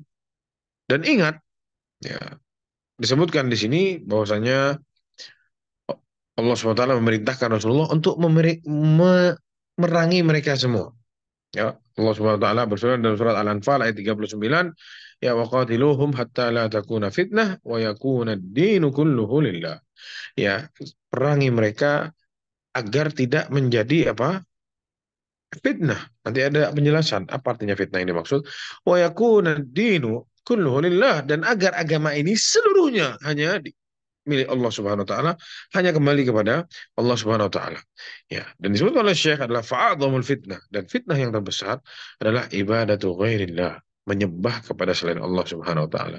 Dan ingat, ya, disebutkan di sini bahwasanya Allah SWT memerintahkan Rasulullah untuk memerangi mereka semua. Ya, Allah Subhanahu wa taala berfirman dalam surat Al-Anfal ayat 39, ya waqatiluhum hatta la takuna fitnah wa yakuna ad-dinu kulluhu lillah. Ya, perangi mereka agar tidak menjadi apa? Fitnah. Nanti ada penjelasan apa artinya fitnah ini maksud. Wa yakuna ad-dinu kulluhu lillah, dan agar agama ini seluruhnya hanya milik Allah Subhanahu wa taala, hanya kembali kepada Allah Subhanahu wa taala. Ya, dan disebut oleh Syekh adalah fa'adzamul fitnah, dan fitnah yang terbesar adalah ibadatu ghairillah, menyembah kepada selain Allah Subhanahu wa taala.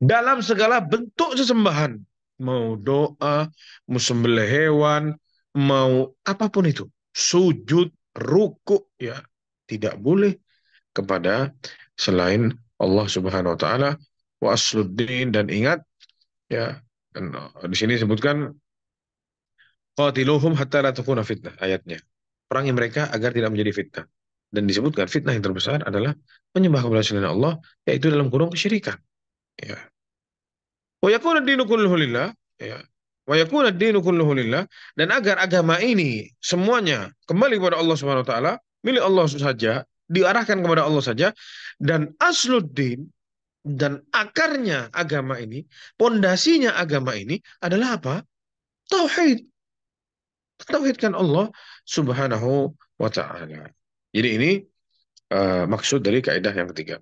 Dalam segala bentuk sesembahan, mau doa, mau sembelih hewan, mau apapun itu, sujud, rukuk, ya, tidak boleh kepada selain Allah Subhanahu wa taala. Wa asluddin, dan ingat, ya, dan di sini disebutkan qatiluhum hatta la takuna fitnah, ayatnya. Perangi mereka agar tidak menjadi fitnah. Dan disebutkan fitnah yang terbesar adalah menyembah kepada selain Allah, yaitu dalam kurung kesyirikan. Ya. Wa yakuna ad-dinu kulluhu lillah, ya. Wa yakuna ad-dinu kulluhu lillah, dan agar agama ini semuanya kembali kepada Allah Subhanahu wa taala, milik Allah saja, diarahkan kepada Allah saja, dan asluddin, dan akarnya agama ini, pondasinya agama ini adalah apa? Tauhid. Tauhidkan Allah Subhanahu wa taala. Jadi ini maksud dari kaidah yang ketiga.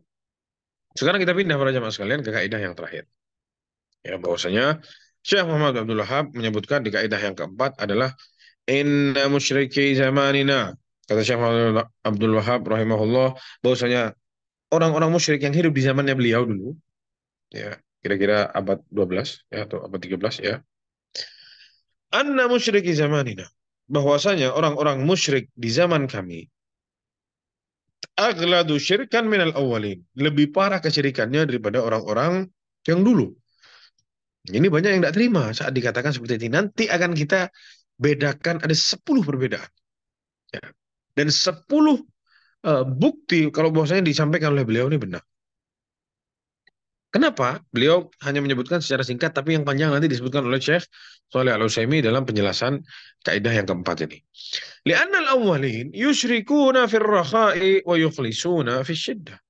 Sekarang kita pindah para jamaah sekalian ke kaidah yang terakhir. Ya, bahwasanya Syekh Muhammad Abdul Wahab menyebutkan di kaidah yang keempat adalah inna musyriki zamanina. Kata Syekh Muhammad Abdul Wahab rahimahullah, bahwasanya orang-orang musyrik yang hidup di zamannya beliau dulu, ya, kira-kira abad 12 ya atau abad 13 ya. Anna musyriki zamanina, bahwasanya orang-orang musyrik di zaman kami aghladu syirkan minal awwalin, lebih parah kesyirikannya daripada orang-orang yang dulu. Ini banyak yang tidak terima saat dikatakan seperti ini. Nanti akan kita bedakan ada 10 perbedaan. Ya. Dan 10 bukti kalau bahwasanya disampaikan oleh beliau ini benar. Kenapa? Beliau hanya menyebutkan secara singkat, tapi yang panjang nanti disebutkan oleh Syekh Shalih Al-Utsaimin dalam penjelasan kaidah yang keempat ini. Li'anna al-awwalin yusyrikuna fir rakha'i wa yukhlisuna fis syiddah.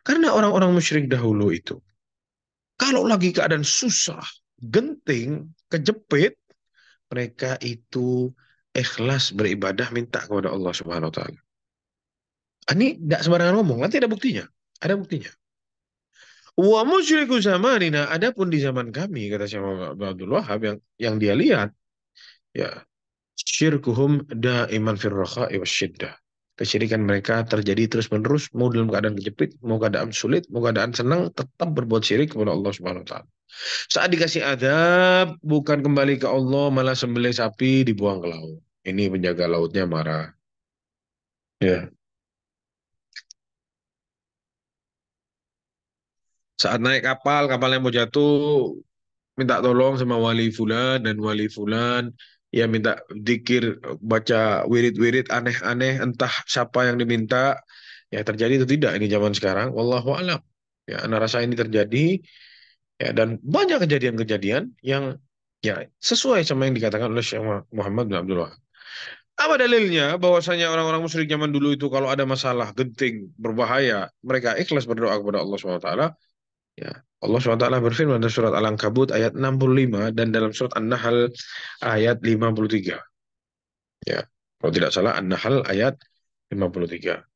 Karena orang-orang musyrik dahulu itu, kalau lagi keadaan susah, genting, kejepit, mereka itu ikhlas beribadah minta kepada Allah Subhanahu wa taala. Ini tidak sembarangan ngomong, nanti ada buktinya. Ada buktinya. Wa musyriku zamanina, adapun di zaman kami, kata Syekh Muhammad Abdul Wahab, yang dia lihat, ya, syirkuhum daiman fir rakha'i wasyiddah. Kesyirikan mereka terjadi terus-menerus, mau dalam keadaan kejepit, mau keadaan sulit, mau keadaan senang, tetap berbuat syirik kepada Allah Subhanahu wa taala. Saat dikasih adab, bukan kembali ke Allah, malah sembelih sapi dibuang ke laut. Ini penjaga lautnya marah. Ya, saat naik kapal, kapalnya mau jatuh, minta tolong sama wali fulan dan wali fulan, ya minta dikir, baca wirid-wirid aneh-aneh, entah siapa yang diminta, ya terjadi itu tidak ini zaman sekarang, wallahu alam. Ya, ana rasa ini terjadi, ya, dan banyak kejadian-kejadian yang ya sesuai sama yang dikatakan oleh Syekh Muhammad bin Abdul Wahab. Apa dalilnya bahwasanya orang-orang musyrik zaman dulu itu kalau ada masalah genting, berbahaya, mereka ikhlas berdoa kepada Allah SWT. Ya, Allah SWT berfirman dalam surat Al-Ankabut ayat 65 dan dalam surat An-Nahl ayat 53. Ya, kalau tidak salah An-Nahl ayat 53.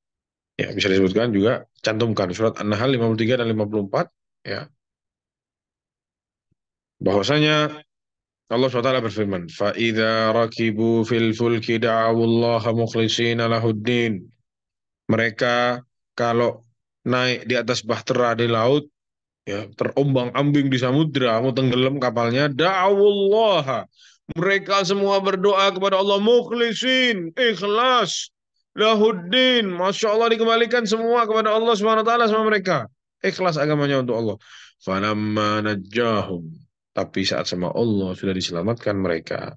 Ya, bisa disebutkan juga, cantumkan surat An-Nahl 53 dan 54, ya, bahwasanya Allah SWT berfirman, "Fa'idza rakibu fil fulki da'awullaha mukhlishina lahuddin." Mereka kalau naik di atas bahtera di laut, ya, terombang-ambing di samudra, mau tenggelam kapalnya, da'awullaha. Mereka semua berdoa kepada Allah, mukhlisin, ikhlas, lahuddin. Masya Allah, dikembalikan semua kepada Allah Subhanahu wa taala sama mereka. Ikhlas agamanya untuk Allah. Falamma najjahum. Tapi saat sama Allah sudah diselamatkan mereka.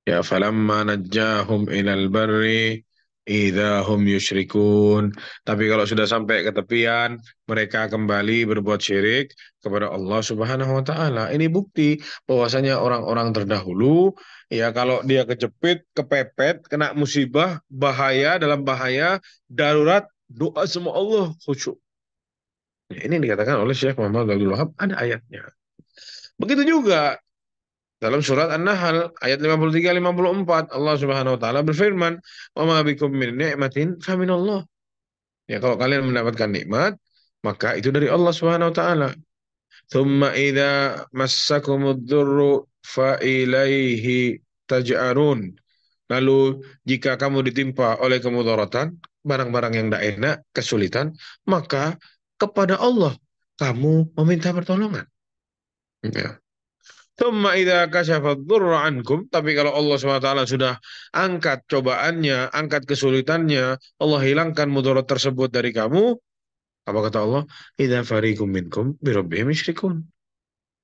Ya, falamma najjahum ilal barri idza yusyrikun. Tapi kalau sudah sampai ke tepian, mereka kembali berbuat syirik kepada Allah Subhanahu wa taala. Ini bukti bahwasanya orang-orang terdahulu, ya, kalau dia kejepit, kepepet, kena musibah, bahaya, dalam bahaya, darurat, doa sama Allah khusyuk. Ya, ini dikatakan oleh Syekh Muhammad Abdul Wahab, ada ayatnya. Begitu juga dalam surat An-Nahl ayat 53-54, Allah Subhanahu wa taala berfirman, "Wa ma bikum min ni'matin faminallah." Ya, kalau kalian mendapatkan nikmat, maka itu dari Allah Subhanahu wa taala. "Tsumma idza massakumud dzurru fa ilaihi taj'arun." Lalu jika kamu ditimpa oleh kemudaratan, barang-barang yang tidak enak, kesulitan, maka kepada Allah kamu meminta pertolongan. Ya. Thumma idza kashafa dzurra ankum, tapi kalau Allah SWT sudah angkat cobaannya, angkat kesulitannya, Allah hilangkan mudarat tersebut dari kamu, apa kata Allah? Idza fariqum minkum bi rabbihim yusyrikun.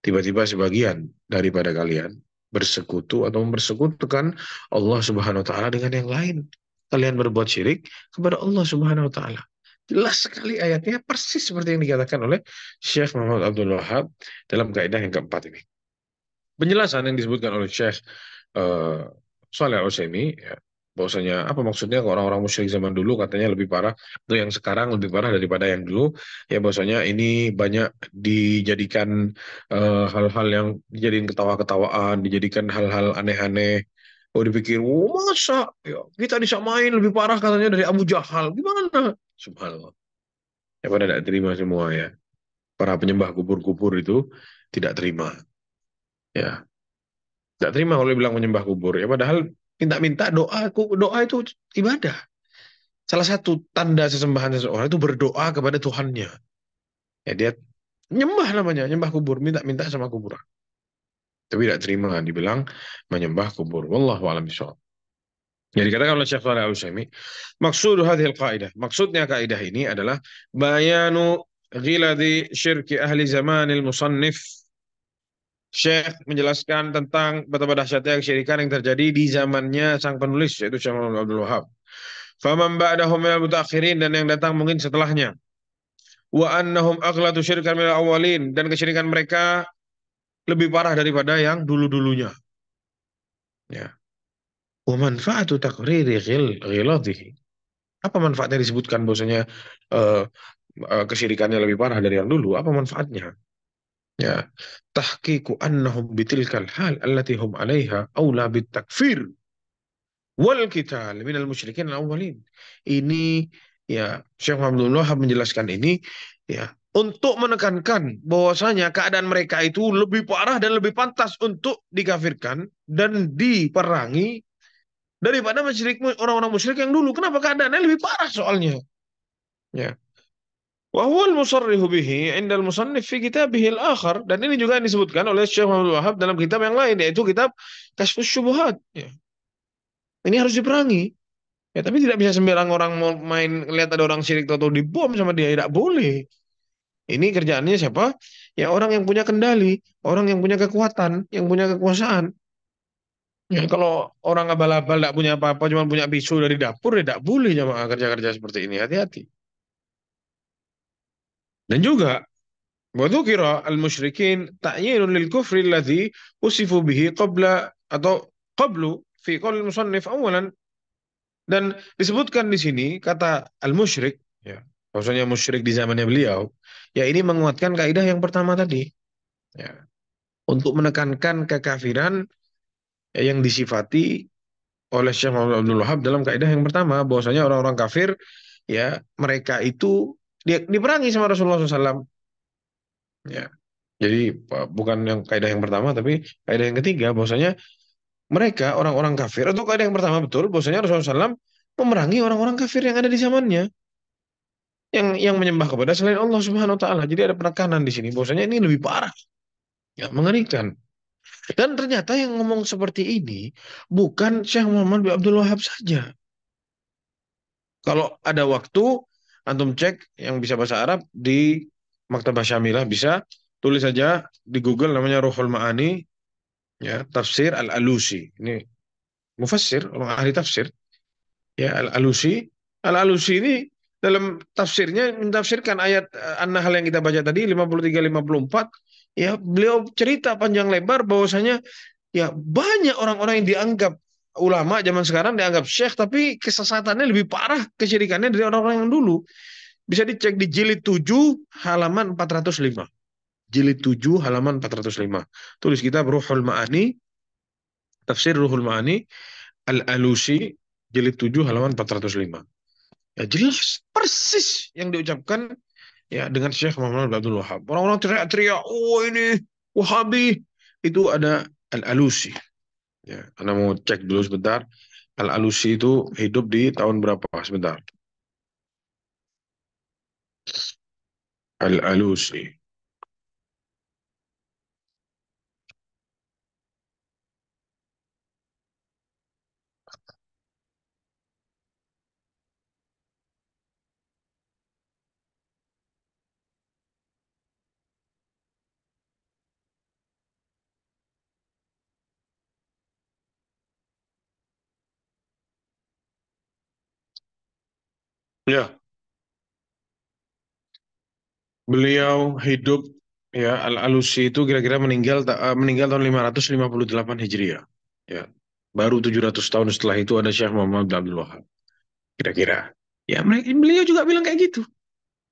Tiba-tiba sebagian daripada kalian bersekutu atau mempersekutukan Allah Subhanahu wa taala dengan yang lain. Kalian berbuat syirik kepada Allah Subhanahu wa taala. Jelas sekali ayatnya, persis seperti yang dikatakan oleh Syekh Muhammad Abdul Wahab dalam kaidah yang keempat ini. Penjelasan yang disebutkan oleh Syekh uh, Shalih Al-Utsaimin, ya, bahwasanya apa maksudnya ke orang-orang musyrik zaman dulu katanya lebih parah, itu yang sekarang lebih parah daripada yang dulu, ya, bahwasanya ini banyak dijadikan hal-hal yang dijadikan ketawa-ketawaan, dijadikan hal-hal aneh-aneh. Oh, dipikir, oh, masa ya, kita disamain lebih parah katanya dari Abu Jahal, gimana? Subhanallah. Ya, pada tidak terima semua, ya. Para penyembah kubur-kubur itu tidak terima. Ya, nggak terima kalau dibilang menyembah kubur, ya, padahal minta-minta, doa itu ibadah. Salah satu tanda sesembahan seseorang itu berdoa kepada Tuhannya. Ya, dia nyembah, namanya nyembah kubur, minta-minta sama kuburan. Tapi tidak terima dibilang menyembah kubur. Wallahu a'lam bishawab. Jadi dikatakan oleh Syekh Shalih Al-Utsaimin, maksud hadhil qaidah, maksudnya kaidah ini adalah bayanu ghiladi syirki ahli zamanil musannif. Syekh menjelaskan tentang betapa dahsyatnya kesyirikan yang terjadi di zamannya sang penulis, yaitu Syekh Muhammad Abdul Wahab. Faman ba'dahum minal mutaakhirin, dan yang datang mungkin setelahnya. Wa annahum aghlatu syirkan minal awwalin, dan kesyirikan mereka lebih parah daripada yang dulu-dulunya. Ya. Wa manfaatu taqriri ghiladihi. Apa manfaatnya disebutkan bahwasanya uh, kesyirikannya lebih parah dari yang dulu? Apa manfaatnya? Ya, tahqiqu annahum bitilkal hal allati hum 'alaiha aula bitakfir wal qital minal musyrikin al-awwalin. Ini ya Syekh Muhammad Wahab menjelaskan ini ya untuk menekankan bahwasanya keadaan mereka itu lebih parah dan lebih pantas untuk dikafirkan dan diperangi daripada orang-orang musyrik yang dulu. Kenapa keadaannya lebih parah soalnya? Ya. Wa huwa al-musarrihu bihi 'inda al-musannif fi kitabih al-akhar, dan ini juga yang disebutkan oleh Syekh Muhammad Wahab dalam kitab yang lain yaitu kitab Kasyfus Syubuhat. Ya. Ini harus diperangi. Ya, tapi tidak bisa sembarang orang mau main lihat ada orang syirik atau dibom sama dia, tidak boleh. Ini kerjaannya siapa? Ya orang yang punya kendali, orang yang punya kekuatan, yang punya kekuasaan. Ya kalau orang abal-abal tidak punya apa-apa, cuma punya pisau dari dapur, ya tidak boleh jamaah kerja-kerja seperti ini. Hati-hati. Dan juga وذكر المشركين تعيين للكفر الذي وصفوا به قبل atau قبل في قول المصنف أولا, dan disebutkan di sini kata al-musyrik ya maksudnya musyrik di zamannya beliau, ya ini menguatkan kaidah yang pertama tadi ya untuk menekankan kekafiran ya, yang disifati oleh Syekh Muhammad Abdul Wahab dalam kaidah yang pertama bahwasanya orang-orang kafir ya mereka itu diperangi sama Rasulullah SAW ya. Jadi bukan yang kaidah yang pertama, tapi kaidah yang ketiga bahwasanya mereka orang-orang kafir, atau kaidah yang pertama betul bahwasanya Rasulullah SAW memerangi orang-orang kafir yang ada di zamannya, yang menyembah kepada selain Allah Subhanahu Wa Taala. Jadi ada penekanan di sini bahwasanya ini lebih parah, ya mengerikan. Dan ternyata yang ngomong seperti ini bukan Syekh Muhammad bin Abdul Wahab saja. Kalau ada waktu, antum cek yang bisa bahasa Arab di Maktabah Syamilah, bisa tulis saja di Google namanya Ruhul Ma'ani ya tafsir Al-Alusi, ini mufassir orang ahli tafsir ya Al-Alusi ini dalam tafsirnya mentafsirkan ayat An-Nahl yang kita baca tadi 53-54, ya beliau cerita panjang lebar bahwasanya ya banyak orang-orang yang dianggap ulama zaman sekarang dianggap syekh tapi kesesatannya lebih parah kesyirikannya dari orang-orang yang dulu. Bisa dicek di jilid 7 halaman 405, jilid 7 halaman 405, tulis kitab Ruhul Ma'ani, tafsir Ruhul Ma'ani Al-Alusi, jilid 7 halaman 405. Ya jelas persis yang diucapkan ya dengan Syekh Muhammad bin Abdul Wahab. Orang-orang teriak-teriak, "Oh ini Wahabi." Itu ada Al-Alusi. Ya, Anda mau cek dulu sebentar. Al-Alusi itu hidup di tahun berapa? Sebentar. Al-Alusi. Ya, beliau hidup ya Al-Alusi itu kira-kira meninggal tahun 558 Hijriah. Ya. Baru 700 tahun setelah itu ada Syekh Muhammad bin Abdul Wahab. Kira-kira. Ya, beliau juga bilang kayak gitu.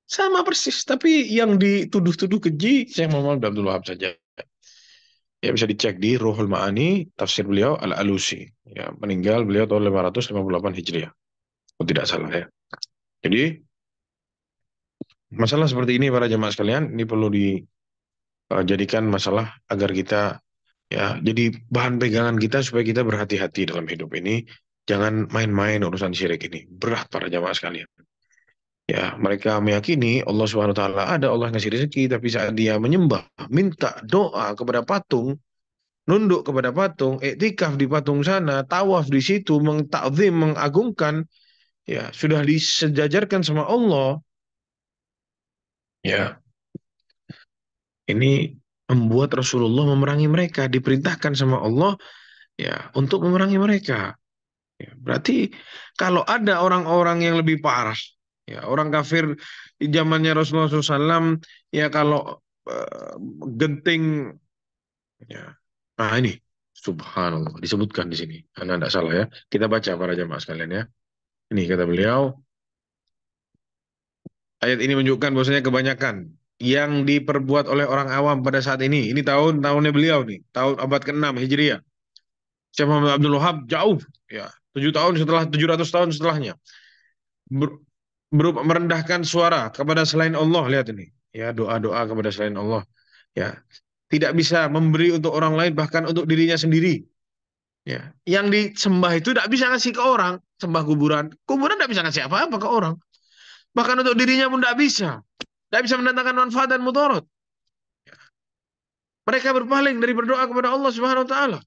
Sama persis, tapi yang dituduh-tuduh keji Syekh Muhammad bin Abdul Wahab saja. Ya bisa dicek di Ruhul Ma'ani, tafsir beliau Al-Alusi. Ya, meninggal beliau tahun 558 Hijriah. Oh, tidak salah ya. Jadi, masalah seperti ini para jemaah sekalian, ini perlu dijadikan masalah agar kita ya jadi bahan pegangan kita supaya kita berhati-hati dalam hidup ini. Jangan main-main urusan syirik ini. Berat para jemaah sekalian. Ya, mereka meyakini Allah Subhanahu wa taala ada, Allah ngasih rezeki, tapi saat dia menyembah, minta doa kepada patung, nunduk kepada patung, iktikaf di patung sana, tawaf di situ, mengtakzim, mengagungkan, ya sudah disejajarkan sama Allah. Ya, ini membuat Rasulullah memerangi mereka, diperintahkan sama Allah ya untuk memerangi mereka. Ya, berarti kalau ada orang-orang yang lebih parah, ya orang kafir di zamannya Rasulullah SAW, ya kalau eh, genting, ya. Nah ini, Subhanallah disebutkan di sini. Anda tidak salah ya. Kita baca para jamaah sekalian ya. Ini kata beliau, ayat ini menunjukkan bahwasanya kebanyakan yang diperbuat oleh orang awam pada saat ini. Ini tahunnya beliau nih, tahun abad ke-6 Hijriah. Syekh Muhammad Abdul Wahab jauh, ya, 7 tahun setelah 700 tahun setelahnya, ber- berupa merendahkan suara kepada selain Allah. Lihat ini, ya, doa-doa kepada selain Allah, ya, tidak bisa memberi untuk orang lain, bahkan untuk dirinya sendiri. Ya, yang disembah itu tidak bisa ngasih ke orang, sembah kuburan, kuburan tidak bisa ngasih apa-apa ke orang, bahkan untuk dirinya pun tidak bisa mendatangkan manfaat dan mudarat. Mereka berpaling dari berdoa kepada Allah Subhanahu Wa Taala.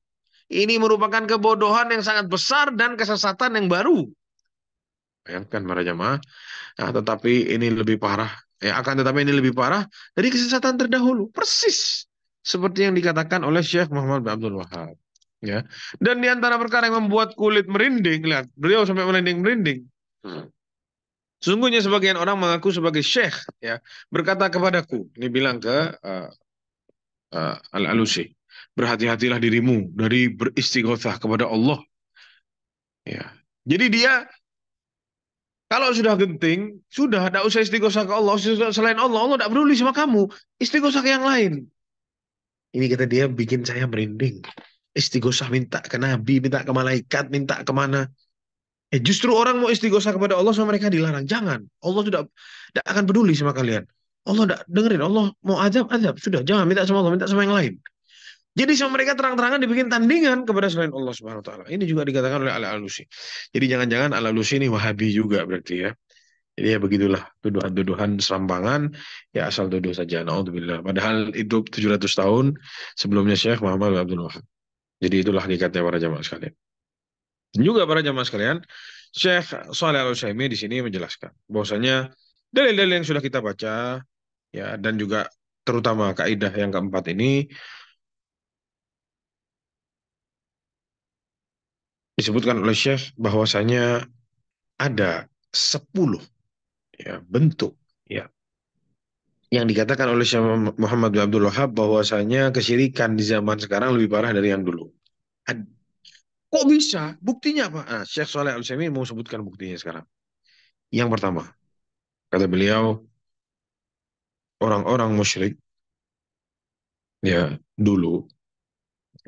Ini merupakan kebodohan yang sangat besar dan kesesatan yang baru. Bayangkan para jamaah. Nah, tetapi ini lebih parah. Ya, akan tetapi ini lebih parah dari kesesatan terdahulu. Persis seperti yang dikatakan oleh Syekh Muhammad bin Abdul Wahab. Ya. Dan di antara perkara yang membuat kulit merinding, lihat, beliau sampai merinding-merinding. Sesungguhnya sebagian orang mengaku sebagai syekh, ya, berkata kepadaku, ini bilang ke Al-Alusi, berhati-hatilah dirimu dari beristighothah kepada Allah. Ya. Jadi dia kalau sudah genting, sudah tidak usah istighosah ke Allah, selain Allah, Allah tidak peduli sama kamu. Istighosah ke yang lain. Ini kata dia bikin saya merinding. Istighosah minta ke Nabi, minta ke malaikat, minta kemana. Justru orang mau istighosah kepada Allah sama mereka dilarang. Jangan. Allah tidak akan peduli sama kalian. Allah tidak dengerin. Allah mau azab, azab. Sudah, jangan minta sama Allah, minta sama yang lain. Jadi sama mereka terang-terangan dibikin tandingan kepada selain Allah Subhanahu wa taala. Ini juga dikatakan oleh Al-Alusi. Jadi jangan-jangan Al-Alusi ini Wahabi juga berarti ya. Jadi ya begitulah tuduhan-tuduhan serampangan, ya asal tuduh saja. Naudzubillah. Padahal hidup 700 tahun sebelumnya Syekh Muhammad bin Abdul Wahab. Jadi itulah hakikatnya para jamaah sekalian. Dan juga para jamaah sekalian, Syekh Shalih Al-Utsaimin di sini menjelaskan bahwasanya dalil-dalil yang sudah kita baca, ya, dan juga terutama kaidah yang keempat ini disebutkan oleh Syekh bahwasanya ada 10, ya, bentuk, ya, yang dikatakan oleh Syekh Muhammad bin Abdul Wahab bahwasanya kesyirikan di zaman sekarang lebih parah dari yang dulu. Ad- Kok bisa? Buktinya apa? Nah, Syekh Shalih Al-Utsaimin mau sebutkan buktinya sekarang. Yang pertama, kata beliau, orang-orang musyrik, ya, dulu,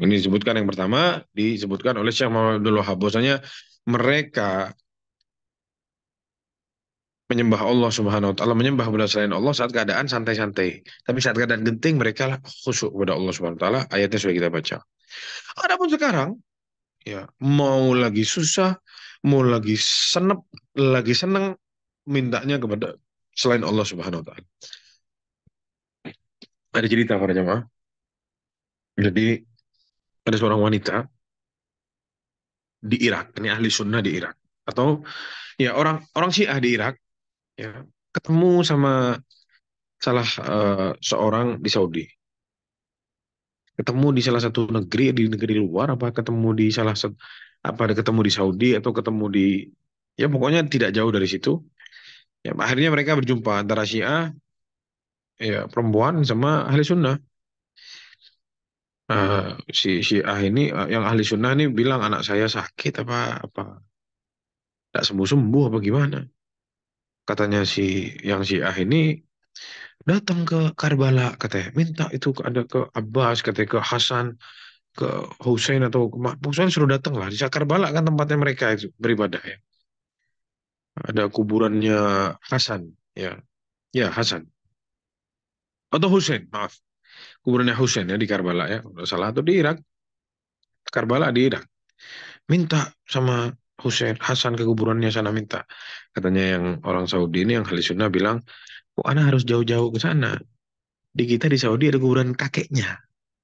ini disebutkan yang pertama, disebutkan oleh Syekh Muhammad bin Abdul Wahab bahwasanya mereka menyembah Allah Subhanahu wa taala, menyembah kepada selain Allah saat keadaan santai-santai. Tapi saat keadaan genting mereka lah khusyuk kepada Allah Subhanahu wa taala. Ayatnya sudah kita baca. Adapun sekarang, ya, mau lagi susah, mau lagi senep, lagi seneng, mintanya kepada selain Allah Subhanahu wa taala. Ada cerita para jemaah. Jadi ada seorang wanita di Irak, ini ahli sunnah di Irak, atau ya orang orang Syiah di Irak, ya, ketemu sama salah seorang di Saudi. Ketemu di salah satu negeri, di negeri luar, apa ketemu di salah satu, apa ada ketemu di Saudi atau ketemu di, ya, pokoknya tidak jauh dari situ. Ya, akhirnya mereka berjumpa antara Syiah, ya, perempuan sama ahli sunnah. Si Syiah ini, yang ahli sunnah ini bilang anak saya sakit apa apa tidak sembuh sembuh apa gimana. Katanya si yang Syiah ini datang ke Karbala, katanya minta itu ada ke Abbas, katanya ke Hasan, ke Hussein, atau ke pokoknya suruh datang lah di Karbala, kan tempatnya mereka itu beribadah, ya. Ada kuburannya Hasan, ya, ya, Hasan atau Hussein, maaf, kuburannya Hussein, ya, di Karbala, ya, kalau salah, atau di Irak, Karbala di Irak. Minta sama Hussein Hasan ke kuburannya sana, minta. Katanya yang orang Saudi ini yang ahli sunnah bilang, kok anak harus jauh-jauh ke sana, di kita di Saudi ada kuburan kakeknya,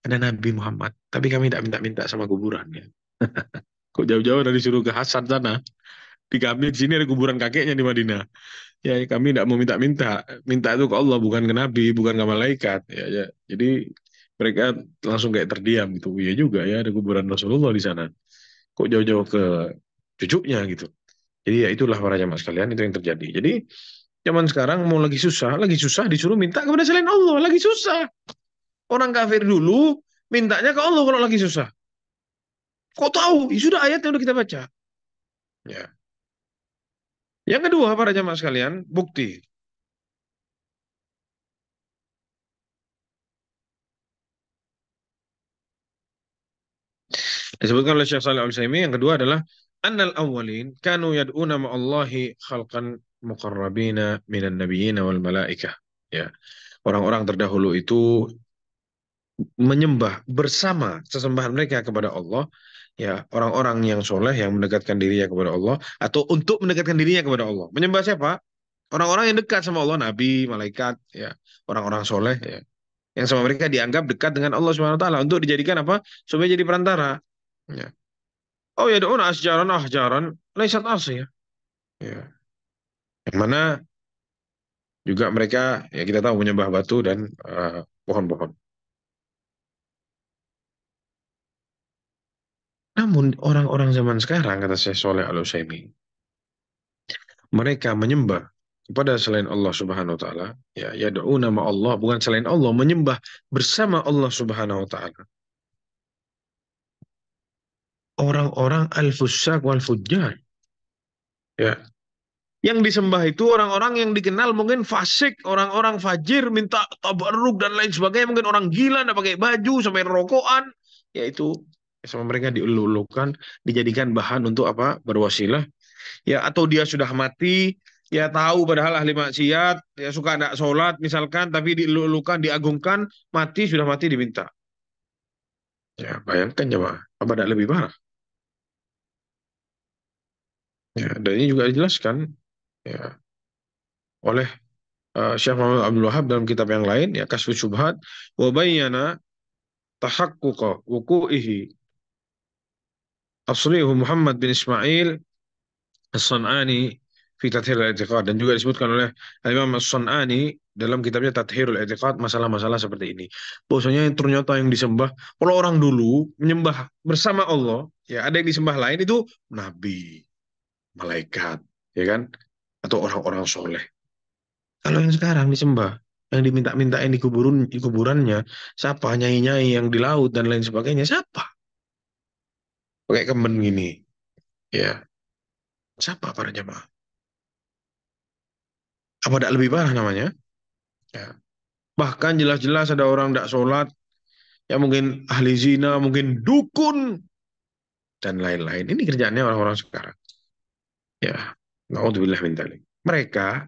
ada Nabi Muhammad, tapi kami tidak minta-minta sama kuburannya. Kok jauh-jauh dari disuruh ke Hasan sana, di kami di sini ada kuburan kakeknya di Madinah. Ya, kami tidak mau minta-minta, minta itu ke Allah, bukan ke Nabi, bukan ke malaikat, ya, ya. Jadi mereka langsung kayak terdiam gitu. Iya juga ya, ada kuburan Rasulullah di sana. Kok jauh-jauh ke cucunya gitu. Jadi ya itulah para jamaah sekalian, itu yang terjadi. Jadi zaman sekarang mau lagi susah disuruh minta kepada selain Allah, lagi susah. Orang kafir dulu mintanya ke Allah kalau lagi susah. Kok tahu? Ya sudah, ayatnya udah kita baca. Ya. Yang kedua para jamaah sekalian, bukti. Disebutkan oleh Syekh Shalih Al-Utsaimin yang kedua adalah annal awwalin kanu yad'una ma'allahi khalqan muqarrabina minan nabiyyina wal malaikah. Ya, orang-orang terdahulu itu menyembah bersama sesembahan mereka kepada Allah, ya orang-orang yang soleh yang mendekatkan dirinya kepada Allah atau untuk mendekatkan dirinya kepada Allah. Menyembah siapa? Orang-orang yang dekat sama Allah, nabi, malaikat, ya orang-orang soleh, ya yang sama mereka dianggap dekat dengan Allah Subhanahu Wa Taala untuk dijadikan apa? Supaya jadi perantara. Ya. Oh ya, doa asjaran ahjaran, laisat ya. Ya. Yang mana juga mereka ya kita tahu menyembah batu dan pohon-pohon. Namun orang-orang zaman sekarang kata Syekh Soleh Al-Utsaimin, mereka menyembah kepada selain Allah Subhanahu wa taala, ya yad'u nama Allah bukan selain Allah, menyembah bersama Allah Subhanahu wa taala. Orang-orang al-fusaq wal fujjar, ya. Yang disembah itu orang-orang yang dikenal mungkin fasik, orang-orang fajir, minta tabarruk dan lain sebagainya, mungkin orang gila, nggak pakai baju, sampai rokokan, yaitu sama mereka dielulukan, dijadikan bahan untuk apa? Berwasilah, ya atau dia sudah mati, ya tahu padahal ahli maksiat, ya suka tidak sholat misalkan, tapi dielulukan, diagungkan, sudah mati diminta. Ya bayangkan jemaah, apa tidak lebih parah? Ya, dan ini juga dijelaskan ya oleh Syekh Muhammad Abdul Wahab dalam kitab yang lain ya Kasfus Syubhat wa bayyana tahaqquqa wuqu'ihi aslihu Muhammad bin Ismail As-San'ani fi Tathhir al-I'tiqad dan juga disebutkan oleh Imam As-San'ani dalam kitabnya Tathhirul I'tiqad masalah-masalah seperti ini. Bahwasanya yang ternyata yang disembah kalau orang dulu menyembah bersama Allah, ya ada yang disembah lain itu nabi, malaikat, ya kan? Atau orang-orang soleh. Kalau yang sekarang disembah, yang diminta-mintain di kuburannya, siapa? Nyai-nyai yang di laut dan lain sebagainya, siapa? Pakai kemen gini, ya. Siapa para jemaah? Apa tidak lebih parah namanya? Ya. Bahkan jelas-jelas ada orang tidak sholat, ya mungkin ahli zina, mungkin dukun, dan lain-lain. Ini kerjaannya orang-orang sekarang. Ya, naudzubillah min dzalik. Mereka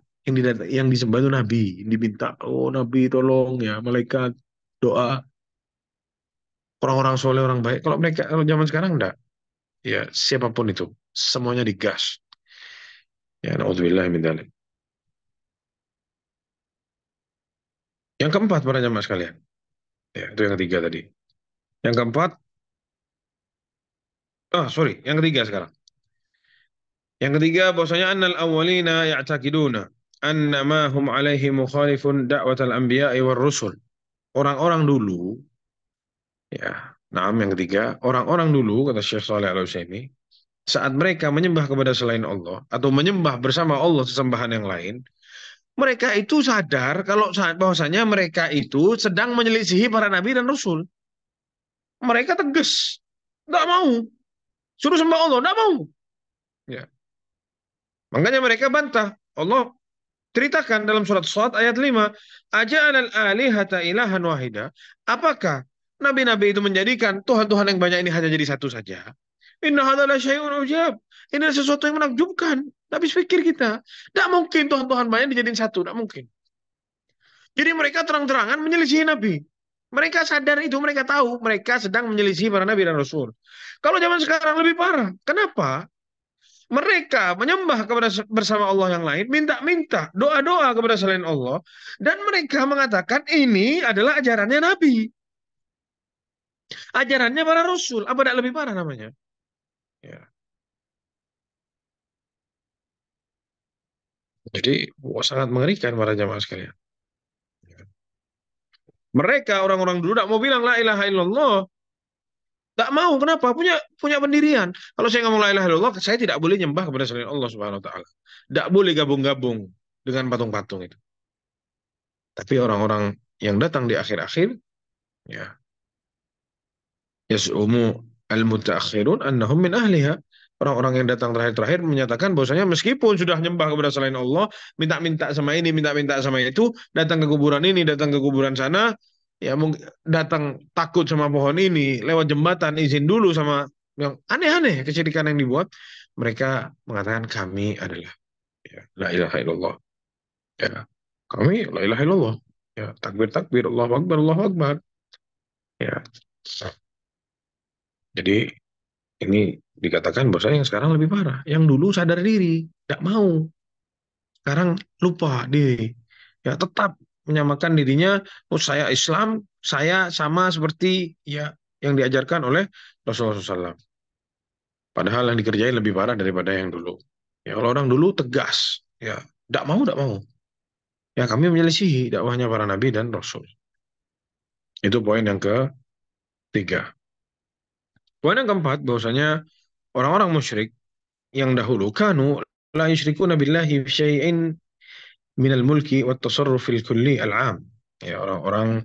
yang disembah itu nabi, yang diminta, oh nabi tolong ya, malaikat doa orang-orang soleh, orang baik. Kalau mereka kalau zaman sekarang enggak, ya siapapun itu, semuanya digas. Ya, naudzubillah min dzalik. Yang keempat para jamaah sekalian, ya itu yang ketiga tadi. Yang keempat, sorry, yang ketiga sekarang. Yang ketiga bahwasanya annal awwalina ya'taqiduna anna ma hum alaihi mukhalifun da'watal anbiya'i war rusul. Orang-orang dulu ya, nah yang ketiga, orang-orang dulu kata Syekh Shalih Al-Utsaimin, saat mereka menyembah kepada selain Allah atau menyembah bersama Allah sesembahan yang lain, mereka itu sadar kalau bahwasanya mereka itu sedang menyelisihi para nabi dan rasul. Mereka tegas, nggak mau. Suruh sembah Allah, nggak mau. Ya. Makanya mereka bantah. Allah ceritakan dalam surat Shad ayat 5, Aja'alal alihata ilahan wahida. Apakah nabi-nabi itu menjadikan Tuhan-Tuhan yang banyak ini hanya jadi satu saja? Inna hadzal syai'un ujab. Ini adalah sesuatu yang menakjubkan. Tapi pikir kita, tidak mungkin Tuhan-Tuhan banyak dijadiin satu, tidak mungkin. Jadi mereka terang-terangan menyelisih Nabi. Mereka sadar itu, mereka tahu mereka sedang menyelisih para Nabi dan Rasul. Kalau zaman sekarang lebih parah. Kenapa? Mereka menyembah kepada bersama Allah yang lain, minta-minta, doa-doa kepada selain Allah, dan mereka mengatakan ini adalah ajarannya Nabi, ajarannya para Rasul. Apa tidak lebih parah namanya? Ya. Jadi sangat mengerikan para jamaah sekalian. Mereka orang-orang dulu tidak mau bilang la ilaha illallah, tak mau. Kenapa? Punya punya pendirian. Kalau saya ngomong la ilaha illallah, saya tidak boleh nyembah kepada selain Allah Subhanahu Wa Taala. Tidak boleh gabung-gabung dengan patung-patung itu. Tapi orang-orang yang datang di akhir-akhir, ya yas'umu al-mutaakhirun annahum min ahliha. Orang-orang yang datang terakhir-terakhir menyatakan bahwasanya meskipun sudah nyembah kepada selain Allah, minta-minta sama ini, minta-minta sama itu, datang ke kuburan ini, datang ke kuburan sana, ya mungkin datang takut sama pohon ini, lewat jembatan izin dulu sama yang aneh-aneh kesyirikan yang dibuat, mereka mengatakan kami adalah ya, la ilaha illallah. Ya, kami la ilaha illallah. Ya, takbir takbir, Allahu Akbar, Allahu Akbar. Ya, jadi ini dikatakan bahwasanya yang sekarang lebih parah. Yang dulu sadar diri, tidak mau. Sekarang lupa diri. Ya, tetap menyamakan dirinya, oh saya Islam, saya sama seperti ya yang diajarkan oleh Rasulullah SAW. Padahal yang dikerjain lebih parah daripada yang dulu. Ya, kalau orang dulu tegas, ya, tidak mau, tidak mau. Ya, kami menyelisihi dakwahnya para nabi dan rasul. Itu poin yang ketiga. Poin yang keempat, bahwasanya orang-orang musyrik yang dahulu kanu la yusyrikuna billahi syai'in minal mulki wa tasarrufil kulli al'am. Ya, orang-orang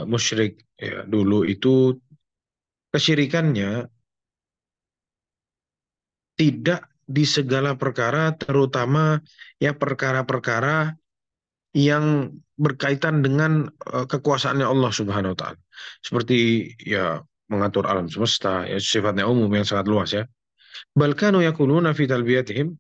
musyrik ya, dulu itu kesyirikannya tidak di segala perkara, terutama ya perkara-perkara yang berkaitan dengan kekuasaannya Allah Subhanahu wa taala. Seperti ya mengatur alam semesta, ya sifatnya umum yang sangat luas ya. Bal kanu yaquluna fi talbiyatihim,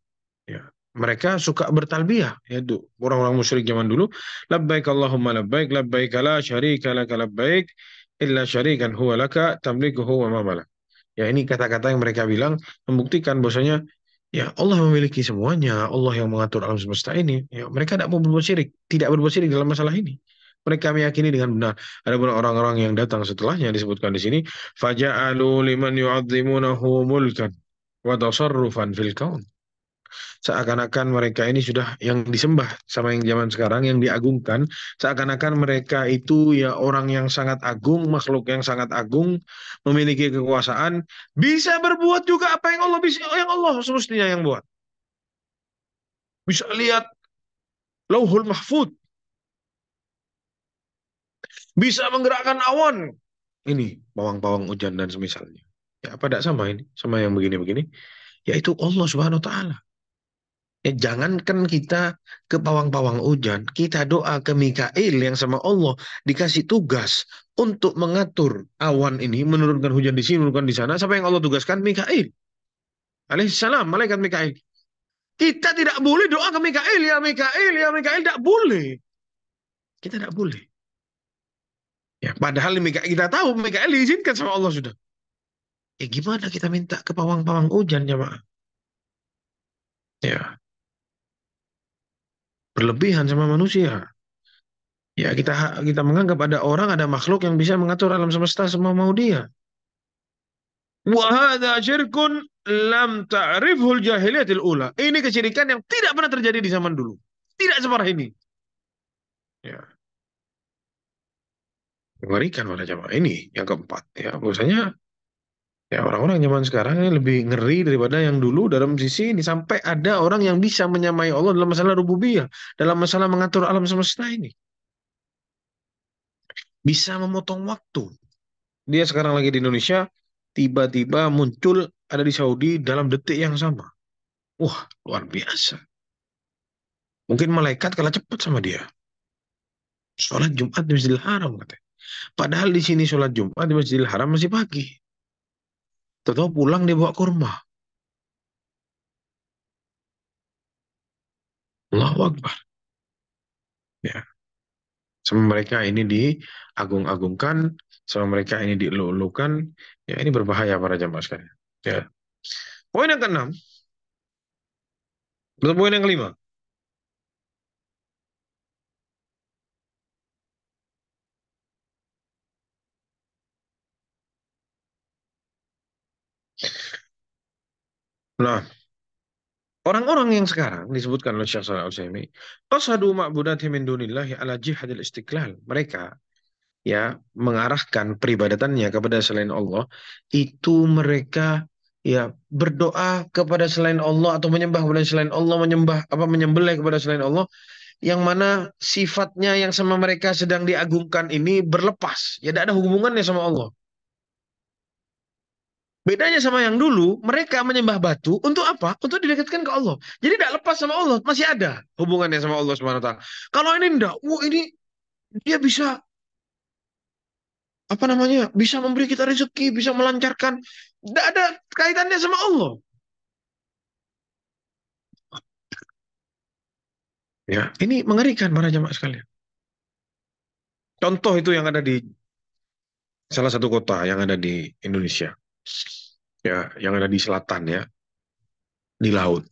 ya. Mereka suka bertalbiyah, yaitu orang-orang musyrik zaman dulu, labbaik Allahumma labbaik, labbaik la syarika laka labbaik, illa syarikan huwa laka tamlikuhu wa ma malak. Ya, ini kata-kata yang mereka bilang membuktikan bahwasanya ya Allah memiliki semuanya, Allah yang mengatur alam semesta ini. Ya, mereka tidak mau berbuat syirik, tidak berbuat syirik dalam masalah ini. Mereka meyakini dengan benar. Ada pun orang-orang yang datang setelahnya disebutkan di sini, faja'alu liman yu'azzimunahu mulkan wa tasarrufan fil kaun. Seakan-akan mereka ini sudah yang disembah sama yang zaman sekarang, yang diagungkan. Seakan-akan mereka itu ya orang yang sangat agung, makhluk yang sangat agung, memiliki kekuasaan, bisa berbuat juga apa yang Allah bisa, yang Allah semestinya yang buat. Bisa lihat Lauhul Mahfud, bisa menggerakkan awan. Ini pawang-pawang hujan dan semisalnya. Ya apa tidak sama ini, sama yang begini-begini? Yaitu Allah Subhanahu Wa Taala. Ya, jangankan kita ke pawang-pawang hujan, kita doa ke Mikail yang sama Allah dikasih tugas untuk mengatur awan ini, menurunkan hujan di sini, menurunkan di sana. Siapa yang Allah tugaskan? Mikail. Alaihissalam, malaikat Mikail. Kita tidak boleh doa ke Mikail, ya Mikail, ya Mikail, tidak boleh. Kita tidak boleh. Ya, padahal Mikail, kita tahu Mikail diizinkan sama Allah sudah. Ya gimana kita minta ke pawang-pawang hujan, jemaah? Ya, berlebihan sama manusia. Ya, kita menganggap ada orang, ada makhluk yang bisa mengatur alam semesta semua mau dia. Wahada syirkun lam ta'rifhul jahiliyatil ula. Ini kesyirikan yang tidak pernah terjadi di zaman dulu. Tidak separah ini. Ya, mengerikan pada jamaah ini. Yang keempat, ya, bahwasanya ya orang-orang zaman sekarang ini lebih ngeri daripada yang dulu dalam sisi ini. Sampai ada orang yang bisa menyamai Allah dalam masalah rububiyah, dalam masalah mengatur alam semesta ini. Bisa memotong waktu. Dia sekarang lagi di Indonesia, tiba-tiba muncul ada di Saudi dalam detik yang sama. Wah, luar biasa. Mungkin malaikat kalah cepat sama dia. Sholat Jumat di Masjidil Haram katanya. Padahal di sini sholat Jumat di Masjidil Haram masih pagi. Tahu pulang dia bawa kurma. Allahu Akbar. Ya, sama mereka ini diagung-agungkan, sama mereka ini dielu-elukan. Ya, ini berbahaya para jamaah sekalian. Ya. Poin yang keenam, atau poin yang kelima. Nah, orang-orang yang sekarang disebutkan oleh Syekh Shalih Al-Utsaimin, qasadu ma'budati min dunillahi ala jihadil istiqlal. Mereka ya mengarahkan peribadatannya kepada selain Allah, itu mereka ya berdoa kepada selain Allah atau menyembah kepada selain Allah, menyembah apa menyembelih kepada selain Allah, yang mana sifatnya yang sama mereka sedang diagungkan ini berlepas, ya tidak ada hubungannya sama Allah. Bedanya sama yang dulu, mereka menyembah batu untuk apa? Untuk didekatkan ke Allah. Jadi tidak lepas sama Allah, masih ada hubungannya sama Allah Subhanahu wa taala. Kalau ini enggak, wah ini dia bisa apa namanya? Bisa memberi kita rezeki, bisa melancarkan. Tidak ada kaitannya sama Allah. Ya, ini mengerikan para jamaah sekalian. Contoh itu yang ada di salah satu kota yang ada di Indonesia. Ya, yang ada di selatan ya, di laut.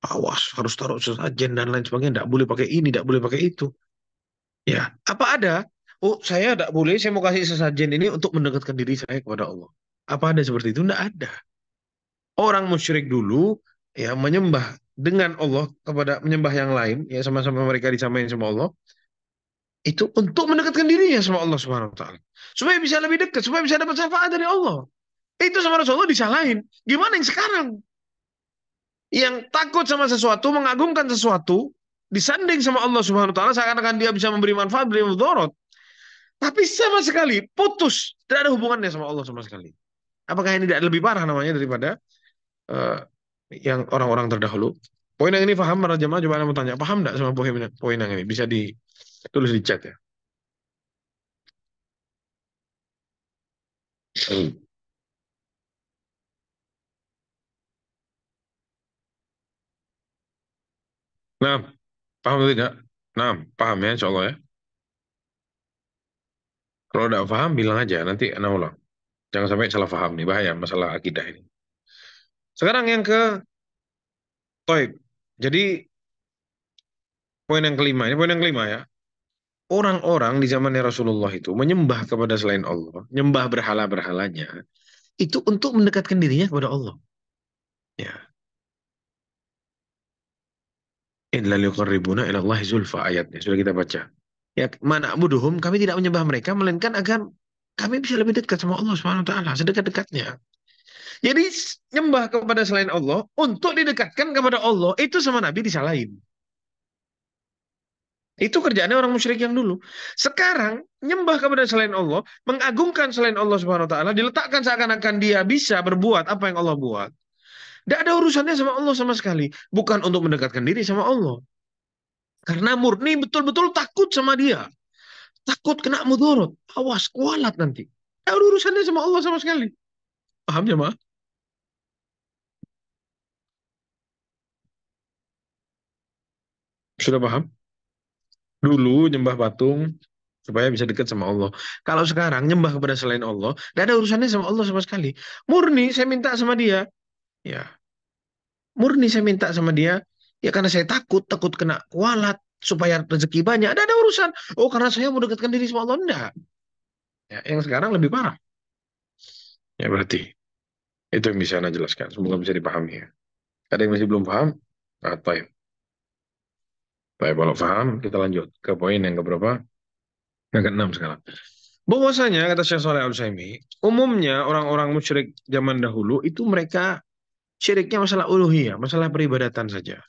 Awas, harus taruh sesajen dan lain sebagainya. Tidak boleh pakai ini, tidak boleh pakai itu. Ya, apa ada? Oh, saya tidak boleh, saya mau kasih sesajen ini untuk mendekatkan diri saya kepada Allah. Apa ada seperti itu? Tidak ada. Orang musyrik dulu ya menyembah dengan Allah kepada menyembah yang lain, ya sama-sama mereka disamain sama Allah, itu untuk mendekatkan dirinya sama Allah Subhanahu wa taala. Supaya bisa lebih dekat, supaya bisa dapat syafaat dari Allah. Itu sama Rasulullah disalahin. Gimana yang sekarang? Yang takut sama sesuatu, mengagungkan sesuatu, disanding sama Allah Subhanahu wa taala seakan-akan dia bisa memberi manfaat, beri mudarat. Tapi sama sekali putus, tidak ada hubungannya sama Allah sama sekali. Apakah ini tidak lebih parah namanya daripada eh, yang orang-orang terdahulu? Poin yang ini paham para jemaah? Coba anda mau tanya, paham tidak sama poin yang ini? Bisa ditulis di chat ya. Hmm. Nah, paham atau tidak? Nah, paham ya, insya Allah ya. Kalau tidak paham, bilang aja. Nanti anak ulang. Jangan sampai salah paham nih, bahaya masalah akidah ini. Sekarang yang ke Toib. Jadi, poin yang kelima, ini poin yang kelima ya. Orang-orang di zamannya Rasulullah itu menyembah kepada selain Allah, menyembah berhala-berhalanya, itu untuk mendekatkan dirinya kepada Allah. Ya, illa liqarribuna ila Allah zulfa ayatnya sudah kita baca. Ya, mana abuduhum kami tidak menyembah mereka melainkan agar kami bisa lebih dekat sama Allah Subhanahu wa taala, sedekat-dekatnya. Jadi nyembah kepada selain Allah untuk didekatkan kepada Allah itu sama Nabi disalahin. Itu kerjaannya orang musyrik yang dulu. Sekarang nyembah kepada selain Allah, mengagungkan selain Allah Subhanahu wa taala, diletakkan seakan-akan dia bisa berbuat apa yang Allah buat. Tidak ada urusannya sama Allah sama sekali. Bukan untuk mendekatkan diri sama Allah. Karena murni betul-betul takut sama dia. Takut kena mudarat. Awas, kualat nanti. Tidak ada urusannya sama Allah sama sekali. Paham ya, Ma? Sudah paham? Dulu nyembah patung supaya bisa dekat sama Allah. Kalau sekarang nyembah kepada selain Allah, tidak ada urusannya sama Allah sama sekali. Murni saya minta sama dia. Ya, murni saya minta sama dia. Ya karena saya takut, takut kena kualat supaya rezeki banyak. Tidak ada urusan. Oh, karena saya mau dekatkan diri sama Allah. Enggak. Ya, yang sekarang lebih parah. Ya berarti itu yang bisa Anda jelaskan. Semoga bisa dipahami ya. Ada yang masih belum paham? Ah, baik. Baik, kalau paham, kita lanjut ke poin yang keberapa? Yang keenam sekarang. Bahwasanya, kata Syekh Saleh Al-Utsaimin, umumnya orang-orang musyrik zaman dahulu itu mereka syiriknya masalah uluhiyah, masalah peribadatan saja.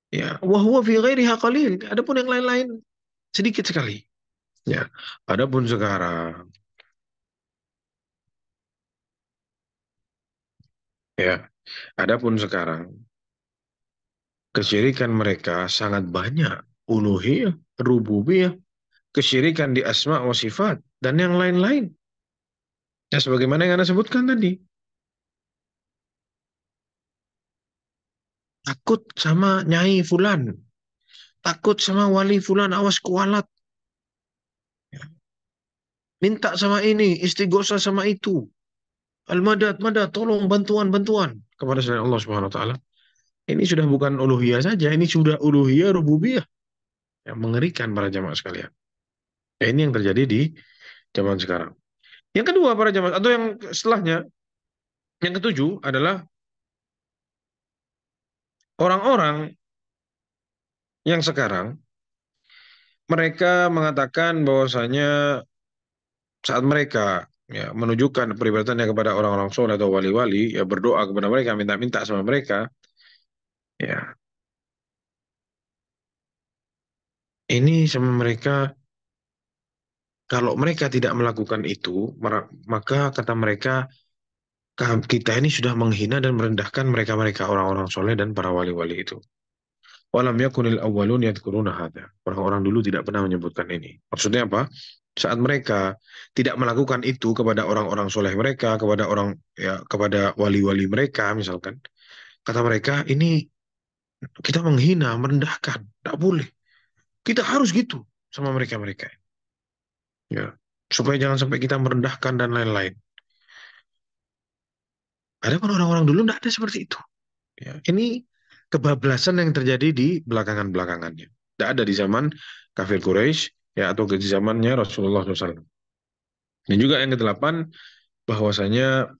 Ya, wa huwa fi ghairiha qalil. Adapun yang lain-lain sedikit sekali. Ya, adapun sekarang, ya, adapun sekarang kesyirikan mereka sangat banyak. Uluhiyah, rububiyah, kesyirikan di asma wa sifat, dan yang lain-lain. Ya, sebagaimana yang Anda sebutkan tadi. Takut sama Nyai Fulan. Takut sama Wali Fulan, awas kualat. Ya, minta sama ini, istighosa sama itu. Al-madad, madad, tolong bantuan-bantuan kepada selain Allah Subhanahu wa taala. Ini sudah bukan uluhiyah saja, ini sudah uluhiyah rububiyah. Yang mengerikan para jamaah sekalian. Ya, ini yang terjadi di zaman sekarang. Yang kedua para jamaah, atau yang setelahnya, yang ketujuh adalah orang-orang yang sekarang mereka mengatakan bahwasanya saat mereka ya menunjukkan peribadatannya kepada orang-orang soleh atau wali-wali, ya berdoa kepada mereka, minta-minta sama mereka, ya ini sama mereka kalau mereka tidak melakukan itu, maka kata mereka kita ini sudah menghina dan merendahkan mereka-mereka orang-orang soleh dan para wali-wali itu. Walam yakunil awwalun yadhkuruna hadza. Orang-orang dulu tidak pernah menyebutkan ini. Maksudnya apa? Saat mereka tidak melakukan itu kepada orang-orang soleh mereka, kepada orang ya kepada wali-wali mereka misalkan, kata mereka ini kita menghina, merendahkan, tidak boleh. Kita harus gitu sama mereka-mereka. Ya, supaya jangan sampai kita merendahkan dan lain-lain. Adapun orang-orang dulu tidak ada seperti itu. Ya, ini kebablasan yang terjadi di belakangan-belakangannya. Tidak ada di zaman kafir Quraisy ya atau di zamannya Rasulullah SAW. Dan juga yang kedelapan bahwasanya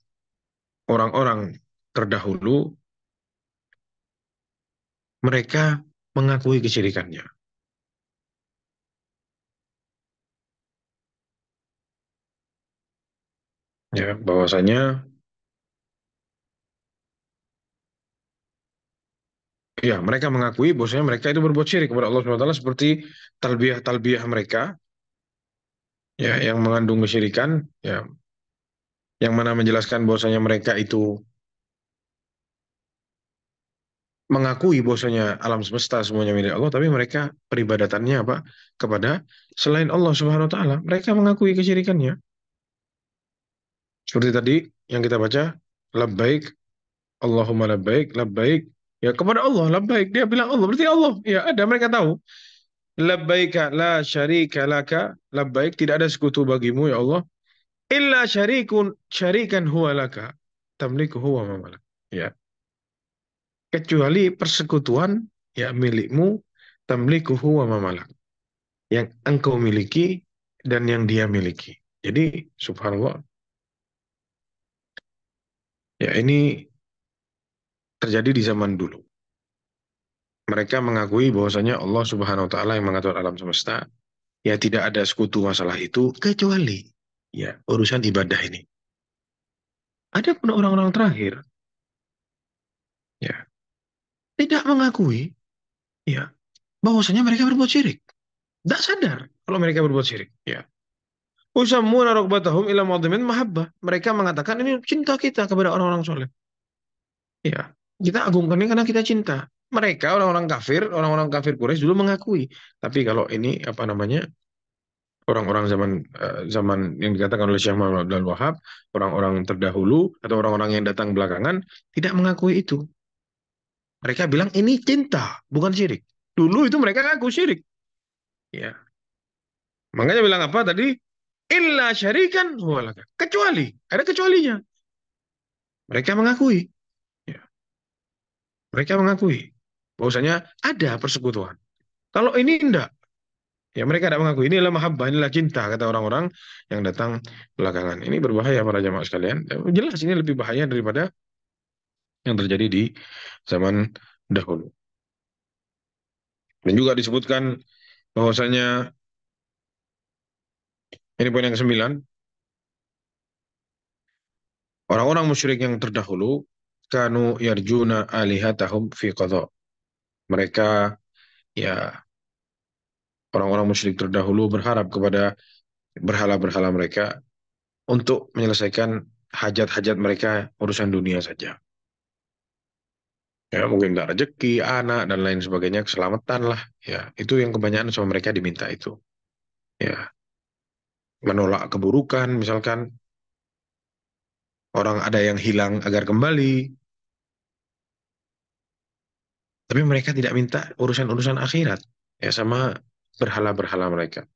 orang-orang terdahulu mereka mengakui kesyirikannya. Ya, bahwasanya ya mereka mengakui bahwasanya mereka itu berbuat syirik kepada Allah SWT seperti talbiyah-talbiyah mereka ya yang mengandung kesyirikan ya yang mana menjelaskan bahwasanya mereka itu mengakui bahwasanya alam semesta semuanya milik Allah, tapi mereka peribadatannya apa? Kepada selain Allah Subhanahu wa taala. Mereka mengakui kesyirikannya. Seperti tadi yang kita baca, labbaik Allahumma labbaik, labbaik ya kepada Allah, labbaik. Dia bilang Allah, berarti Allah. Ya, ada mereka tahu. Labbaika la syarika laka, labbaik tidak ada sekutu bagimu ya Allah. Illa syarikan huwa laka. Tamliku huwa ma malak. Ya, kecuali persekutuan ya milikmu tamlikuhu wa mamalak yang engkau miliki dan yang dia miliki. Jadi subhanallah ya ini terjadi di zaman dulu. Mereka mengakui bahwasanya Allah Subhanahu wa taala yang mengatur alam semesta, ya tidak ada sekutu masalah itu kecuali ya urusan ibadah ini. Ada pun orang-orang terakhir ya tidak mengakui ya bahwasanya mereka berbuat syirik. Tidak sadar kalau mereka berbuat syirik ya. Usammuna raqbatahum ila madhimin mahabbah. Mereka mengatakan ini cinta kita kepada orang-orang soleh. Ya, kita agungkan ini karena kita cinta. Mereka orang-orang kafir Quraisy dulu mengakui. Tapi kalau ini apa namanya orang-orang zaman yang dikatakan oleh Syekh Muhammad Abdul Wahab, orang-orang terdahulu atau orang-orang yang datang belakangan tidak mengakui itu. Mereka bilang ini cinta, bukan syirik. Dulu itu mereka ngaku syirik. Ya, makanya bilang apa tadi? Illa syarikan huwalaka. Kecuali, ada kecualinya. Mereka mengakui. Ya, mereka mengakui bahwasanya ada persekutuan. Kalau ini enggak, ya mereka tidak mengakui. Inilah mahabbah, inilah cinta, kata orang-orang yang datang belakangan. Ini berbahaya para jamaah sekalian. Jelas ini lebih bahaya daripada yang terjadi di zaman dahulu. Dan juga disebutkan bahwasanya, ini poin yang kesembilan, orang-orang musyrik yang terdahulu, kanu yarjuna alihatahum fi qadha. Mereka, ya orang-orang musyrik terdahulu berharap kepada berhala-berhala mereka untuk menyelesaikan hajat-hajat mereka urusan dunia saja. Ya, mungkin nggak rezeki, anak, dan lain sebagainya, keselamatan lah. Ya, itu yang kebanyakan sama mereka diminta itu. Ya, menolak keburukan, misalkan orang ada yang hilang agar kembali, tapi mereka tidak minta urusan-urusan akhirat. Ya, sama berhala-berhala mereka.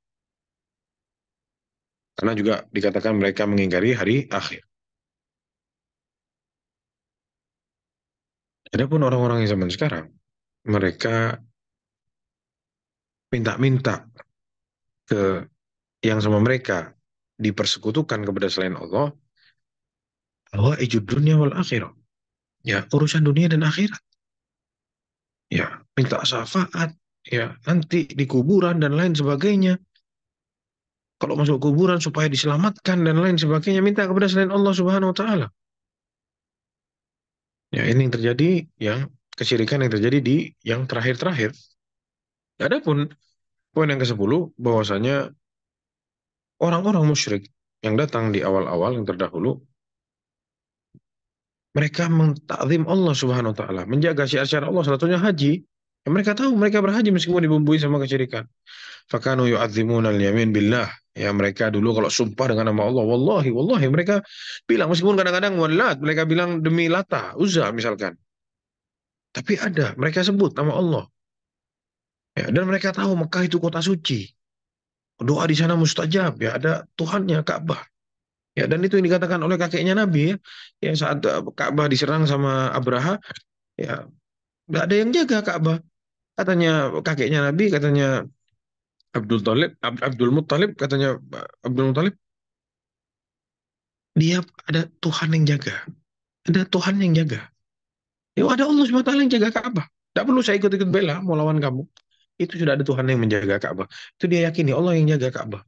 Karena juga dikatakan mereka mengingkari hari akhir. Adapun orang-orang yang zaman sekarang, mereka minta-minta ke yang sama mereka dipersekutukan kepada selain Allah, bahwa ijud dunia wal akhirah. Ya, urusan dunia dan akhirat. Ya, minta syafaat, ya, nanti di kuburan dan lain sebagainya. Kalau masuk kuburan supaya diselamatkan dan lain sebagainya, minta kepada selain Allah Subhanahu wa taala. Ya, ini yang terjadi yang kesyirikan yang terjadi di yang terakhir-terakhir. Adapun poin yang ke-10 bahwasanya orang-orang musyrik yang datang di awal-awal yang terdahulu mereka mentakzim Allah Subhanahu wa taala, menjaga syiar-syiar Allah salah satunya haji. Ya, mereka tahu mereka berhaji meskipun dibumbui sama kesyirikan. Fakanu yu'adzimuna al-yamin billah. Ya mereka dulu kalau sumpah dengan nama Allah, wallahi, wallahi mereka bilang meskipun kadang-kadang wallat, mereka bilang demi Lata, Uzza misalkan. Tapi ada, mereka sebut nama Allah. Ya, dan mereka tahu Mekah itu kota suci. Doa di sana mustajab, ya ada Tuhannya Ka'bah. Ya, dan itu yang dikatakan oleh kakeknya Nabi ya. Ya saat Ka'bah diserang sama Abraha, ya nggak ada yang jaga Ka'bah. Katanya kakeknya Nabi, katanya Abdul Muttalib, katanya Abdul Muttalib, dia ada Tuhan yang jaga. Ada Tuhan yang jaga. Ya ada Allah SWT yang jaga Ka'bah. Tidak perlu saya ikut-ikut bela mau lawan kamu. Itu sudah ada Tuhan yang menjaga Ka'bah. Itu dia yakini Allah yang jaga Ka'bah.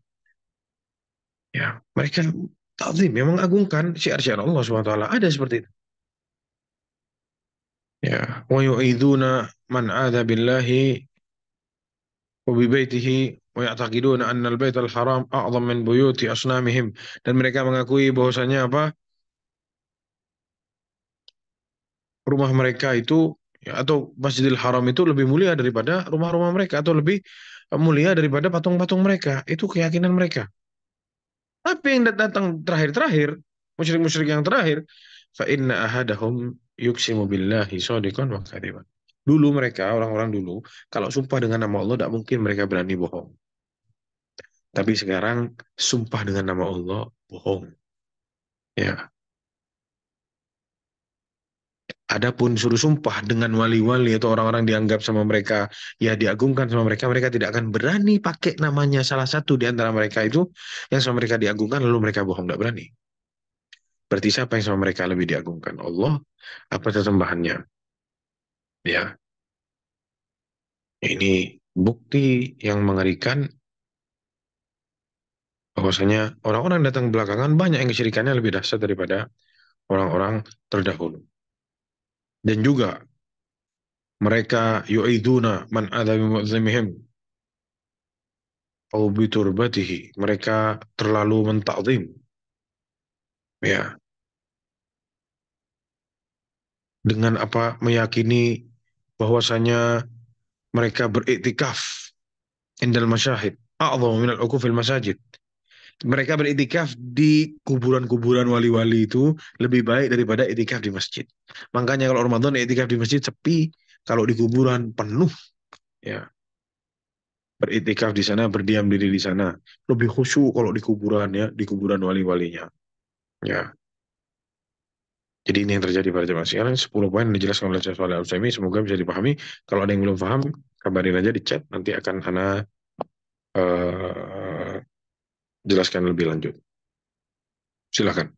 Ya, mereka takzim, memang agungkan syiar-syiar Allah SWT. Ada seperti itu. Ya, wa yu'iduna man 'adha billahi wa bi baitihi wa ya'taqiduna anna al-bait al-haram a'zam min buyuti asnamihim, dan mereka mengakui bahwasanya apa? Rumah mereka itu ya, atau Masjidil Haram itu lebih mulia daripada rumah-rumah mereka atau lebih mulia daripada patung-patung mereka. Itu keyakinan mereka. Tapi yang datang terakhir-terakhir, musyrik-musyrik yang terakhir, fa inna ahadahum yuksimu billahi shadiqan wa kadhiban. Dulu mereka, orang-orang dulu, kalau sumpah dengan nama Allah, tidak mungkin mereka berani bohong. Tapi sekarang, sumpah dengan nama Allah, bohong. Ya, adapun suruh sumpah dengan wali-wali atau orang-orang dianggap sama mereka, ya diagungkan sama mereka, mereka tidak akan berani pakai namanya salah satu di antara mereka itu, yang sama mereka diagungkan, lalu mereka bohong, tidak berani. Berarti siapa yang sama mereka lebih diagungkan? Allah apa sesembahannya? Ya, ini bukti yang mengerikan bahwasanya orang-orang datang belakangan banyak yang kesyirikannya lebih dahsyat daripada orang-orang terdahulu. Dan juga mereka yu'iduna man adha bimu'zimihim au biturbatihi. Mereka terlalu mentakzim, ya, dengan apa meyakini bahwasanya mereka beriktikaf indal masyahid a'zamu minal ukufil masajid. Mereka beriktikaf di kuburan-kuburan wali-wali itu lebih baik daripada iktikaf di masjid. Makanya kalau Ramadan iktikaf di masjid sepi, kalau di kuburan penuh, ya. Beriktikaf di sana, berdiam diri di sana. Lebih khusyuk kalau di kuburan ya, di kuburan wali-walinya. Ya. Jadi ini yang terjadi pada jemaah sekalian. 10 poin yang dijelaskan oleh Syekh Shalih Al-Utsaimin, semoga bisa dipahami. Kalau ada yang belum paham, kabarin aja di chat, nanti akan Ana eh, jelaskan lebih lanjut. Silakan.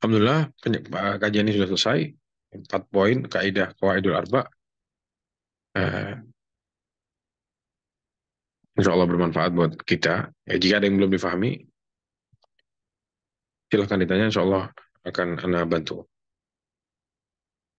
Alhamdulillah, kajian ini sudah selesai. 4 poin, kaidah Qawaidul Arba. Eh, Insya Allah bermanfaat buat kita. Ya, jika ada yang belum difahami, silahkan ditanya. Insya Allah akan Anda bantu.